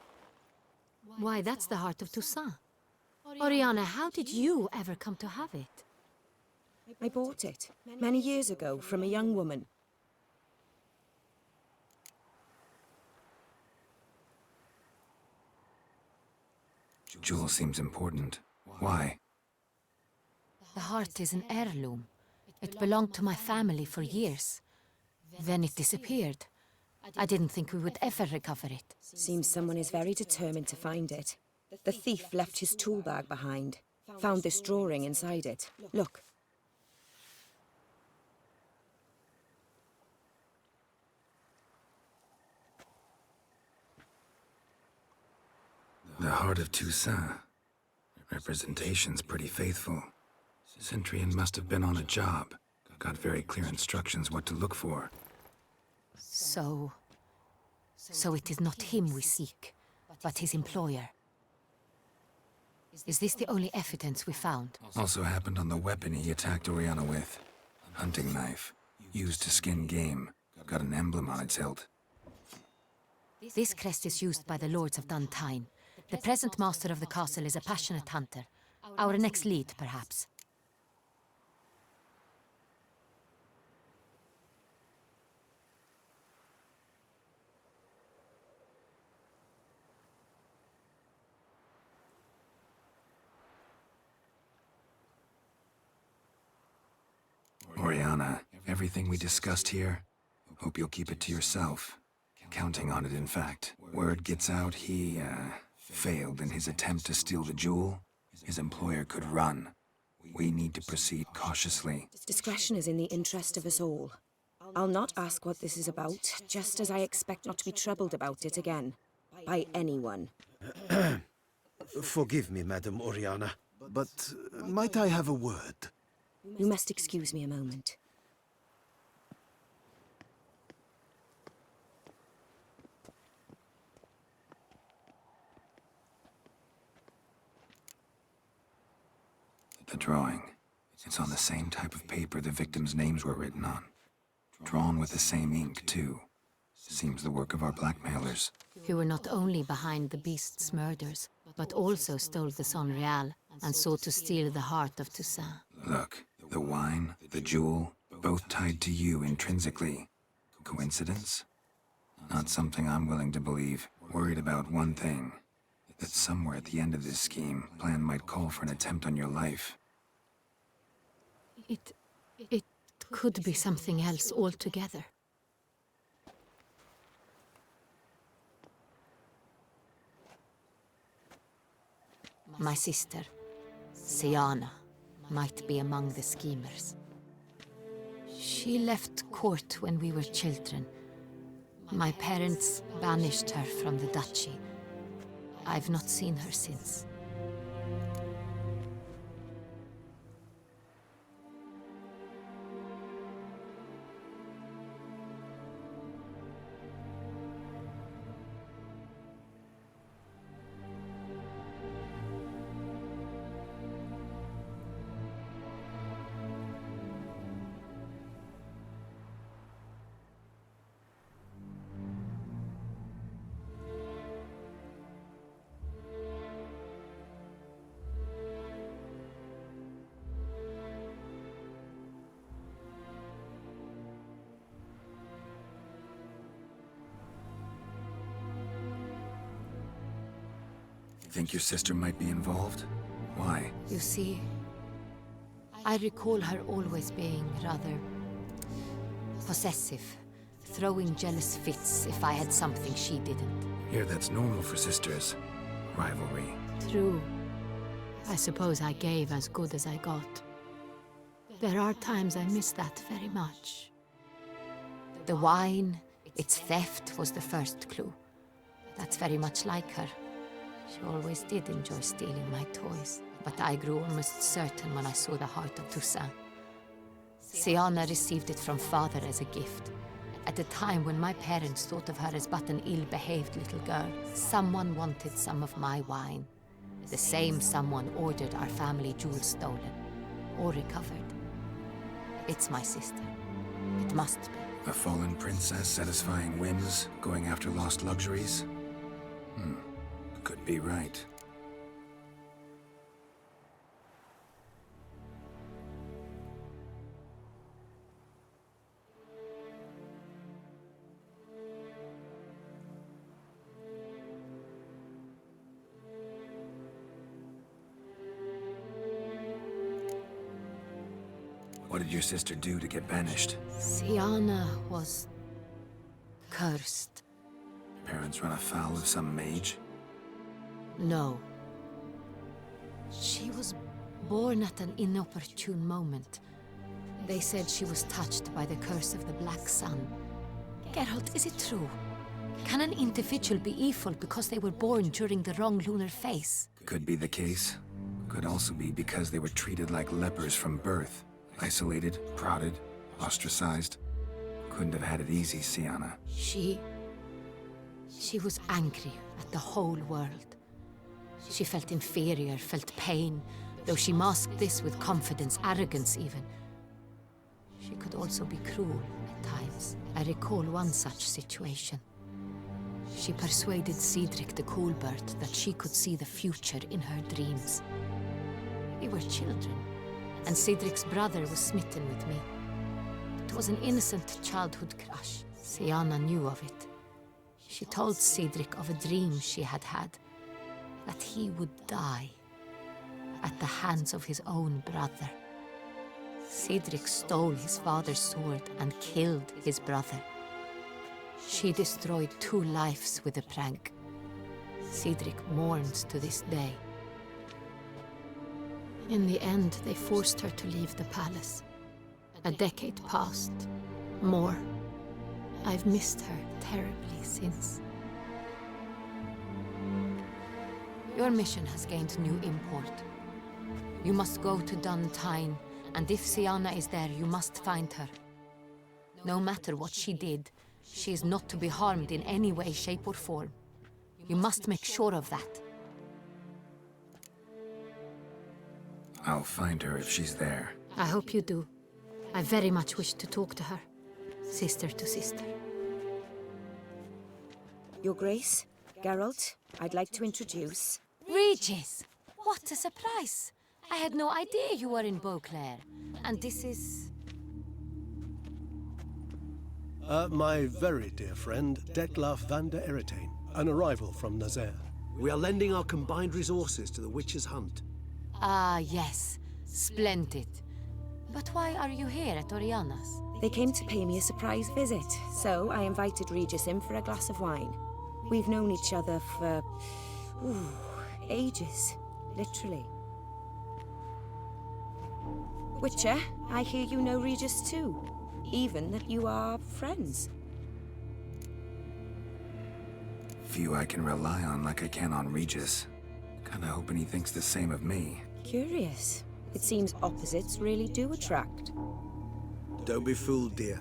Why, that's the heart of Toussaint. Oriana, how did you ever come to have it? I bought it, many years ago, from a young woman. Jewel seems important. Why? The heart is an heirloom. It belonged to my family for years. Then it disappeared. I didn't think we would ever recover it. Seems someone is very determined to find it. The thief left his tool bag behind. Found this drawing inside it. Look. The heart of Toussaint. Representation's pretty faithful. Centurion must have been on a job. Got very clear instructions what to look for. So it is not him we seek, but his employer. Is this the only evidence we found? Also happened on the weapon he attacked Oriana with. Hunting knife. Used to skin game. Got an emblem on its hilt. This crest is used by the Lords of Duntine. The present master of the castle is a passionate hunter. Our next lead, perhaps. Oriana, everything we discussed here, hope you'll keep it to yourself. Counting on it, in fact. Word gets out he, failed in his attempt to steal the jewel. His employer could run. We need to proceed cautiously. Discretion is in the interest of us all. I'll not ask what this is about, just as I expect not to be troubled about it again. By anyone. Forgive me, Madam Oriana, but might I have a word? You must excuse me a moment. The drawing. It's on the same type of paper the victims' names were written on. Drawn with the same ink, too. Seems the work of our blackmailers. Who were not only behind the beast's murders, but also stole the Son Real and sought to steal the heart of Toussaint. Look, the wine, the jewel, both tied to you intrinsically. Coincidence? Not something I'm willing to believe. Worried about one thing. that somewhere at the end of this scheme, plan might call for an attempt on your life. It could be something else altogether. My sister, Siana, might be among the schemers. She left court when we were children. My parents banished her from the duchy. I've not seen her since. Think your sister might be involved? Why? You see, I recall her always being rather possessive, throwing jealous fits if I had something she didn't. Here, that's normal for sisters. Rivalry. True. I suppose I gave as good as I got. There are times I miss that very much. The wine, its theft, was the first clue. That's very much like her. She always did enjoy stealing my toys, but I grew almost certain when I saw the heart of Toussaint. Siana received it from father as a gift. At a time when my parents thought of her as but an ill-behaved little girl, someone wanted some of my wine. The same someone ordered our family jewels stolen, or recovered. It's my sister. It must be. A fallen princess satisfying whims, going after lost luxuries? Could be right. What did your sister do to get banished? Siana was cursed. Parents run afoul of some mage? No. She was born at an inopportune moment. They said she was touched by the curse of the Black Sun. Geralt, is it true? Can an individual be evil because they were born during the wrong lunar phase? Could be the case. Could also be because they were treated like lepers from birth. Isolated, prodded, ostracized. Couldn't have had it easy, Siana. She was angry at the whole world. She felt inferior, felt pain, though she masked this with confidence, arrogance even. She could also be cruel at times. I recall one such situation. She persuaded Cedric the Coolbert that she could see the future in her dreams. We were children, and Cedric's brother was smitten with me. It was an innocent childhood crush. Siana knew of it. She told Cedric of a dream she had had, that he would die at the hands of his own brother. Cedric stole his father's sword and killed his brother. She destroyed 2 lives with a prank. Cedric mourns to this day. In the end, they forced her to leave the palace. A decade passed. More. I've missed her terribly since. Your mission has gained new import. You must go to Dun Tine, and if Siana is there, you must find her. No matter what she did, she is not to be harmed in any way, shape, or form. You must make sure of that. I'll find her if she's there. I hope you do. I very much wish to talk to her. Sister to sister. Your Grace, Geralt, I'd like to introduce... Regis! What a surprise! I had no idea you were in Beauclair. And this is... My very dear friend, Detlaf van der Eretain, an arrival from Nazaire. We are lending our combined resources to the Witcher's hunt. Ah, yes. Splendid. But why are you here at Oriana's? They came to pay me a surprise visit, so I invited Regis in for a glass of wine. We've known each other for... ages. Literally. Witcher, I hear you know Regis too. Even that you are friends. Few I can rely on like I can on Regis. Kinda hoping he thinks the same of me. Curious. It seems opposites really do attract. Don't be fooled, dear.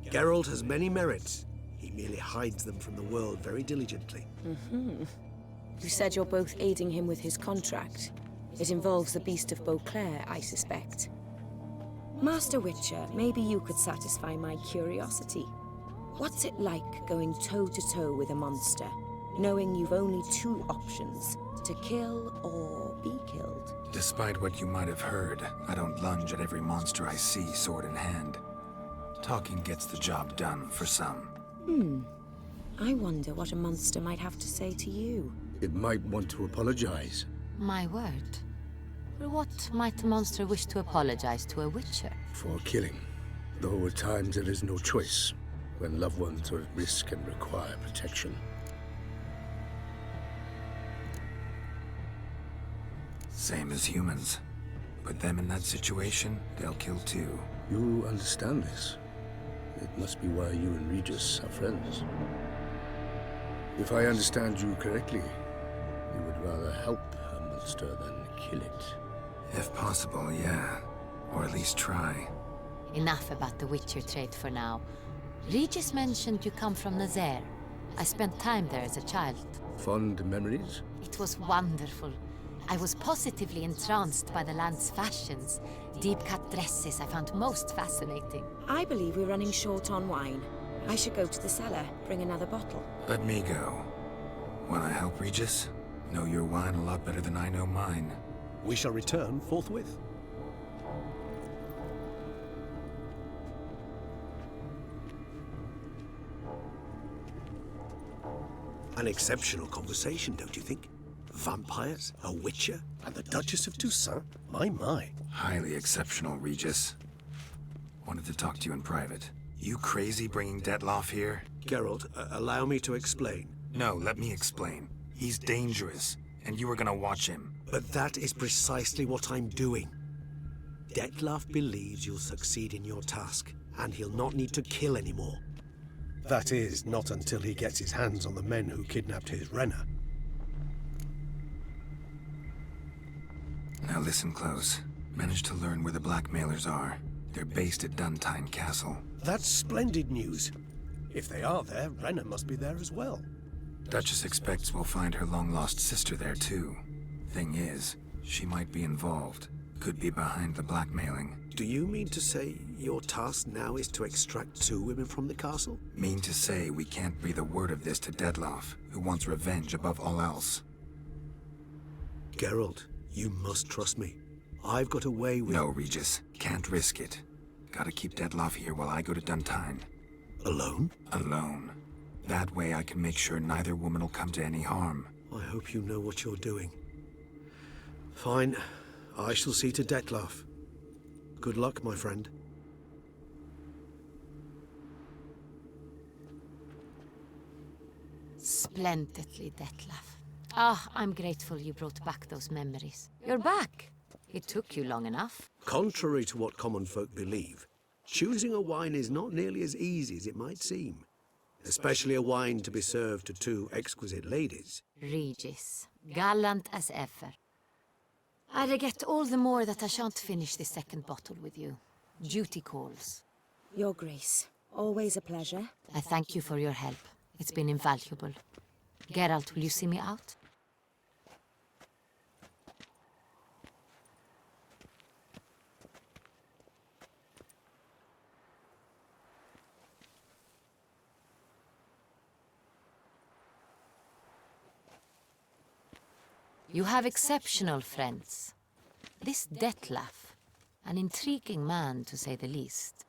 Geralt has many merits. He merely hides them from the world very diligently. You said you're both aiding him with his contract. It involves the Beast of Beauclair, I suspect. Master Witcher, maybe you could satisfy my curiosity. What's it like going toe-to-toe with a monster, knowing you've only two options, to kill or be killed? Despite what you might have heard, I don't lunge at every monster I see sword in hand. Talking gets the job done for some. I wonder what a monster might have to say to you. It might want to apologize. My word. For what might a monster wish to apologize to a witcher? For killing. Though at times there is no choice, when loved ones are at risk and require protection. Same as humans. Put them in that situation, they'll kill too. You understand this. It must be why you and Regis are friends. If I understand you correctly, you would rather help a monster than kill it. If possible, yeah. Or at least try. Enough about the Witcher trade for now. Regis mentioned you come from Nazaire. I spent time there as a child. Fond memories? It was wonderful. I was positively entranced by the land's fashions. Deep-cut dresses I found most fascinating. I believe we're running short on wine. I should go to the cellar, bring another bottle. Let me go. Wanna help, Regis? Know your wine a lot better than I know mine. We shall return forthwith. An exceptional conversation, don't you think? Vampires, a witcher, and the Duchess of Toussaint? My. Highly exceptional, Regis. Wanted to talk to you in private. You crazy bringing Detloff here? Geralt, allow me to explain. No, let me explain. He's dangerous, and you were gonna watch him. But that is precisely what I'm doing. Detloff believes you'll succeed in your task, and he'll not need to kill anymore. That is, not until he gets his hands on the men who kidnapped his Renna. Now listen close. Managed to learn where the blackmailers are. They're based at Duntine Castle. That's splendid news. If they are there, Renna must be there as well. Duchess expects we'll find her long-lost sister there, too. Thing is, she might be involved. Could be behind the blackmailing. Do you mean to say your task now is to extract 2 women from the castle? Mean to say we can't breathe a word of this to Detloff, who wants revenge above all else. Geralt, you must trust me. I've got a way with... No, Regis. Can't risk it. Gotta keep Detloff here while I go to Duntine. Alone? Alone. That way I can make sure neither woman will come to any harm. I hope you know what you're doing. Fine. I shall see to Detloff. Good luck, my friend. Splendidly, Detlaff. Ah, I'm grateful you brought back those memories. You're back. It took you long enough. Contrary to what common folk believe, choosing a wine is not nearly as easy as it might seem. Especially a wine to be served to 2 exquisite ladies. Regis, gallant as ever. I regret all the more that I shan't finish the second bottle with you. Duty calls. Your Grace, always a pleasure. I thank you for your help. It's been invaluable. Geralt, will you see me out? You have exceptional friends. This Detlaff, an intriguing man to say the least.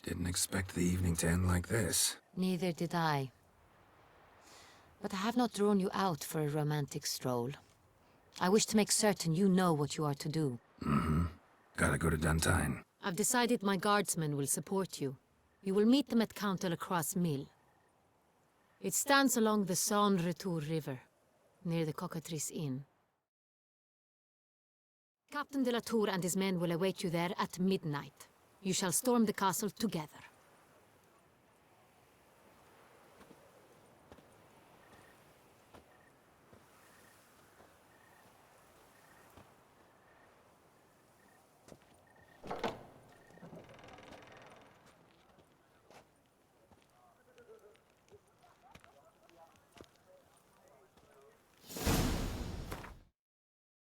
Didn't expect the evening to end like this. Neither did I. But I have not drawn you out for a romantic stroll. I wish to make certain you know what you are to do. Mm-hmm. Gotta go to Duntine. I've decided my guardsmen will support you. You will meet them at Count Delacroix' mill. It stands along the Saône-Retour River, near the Cockatrice Inn. Captain de la Tour and his men will await you there at midnight. You shall storm the castle together.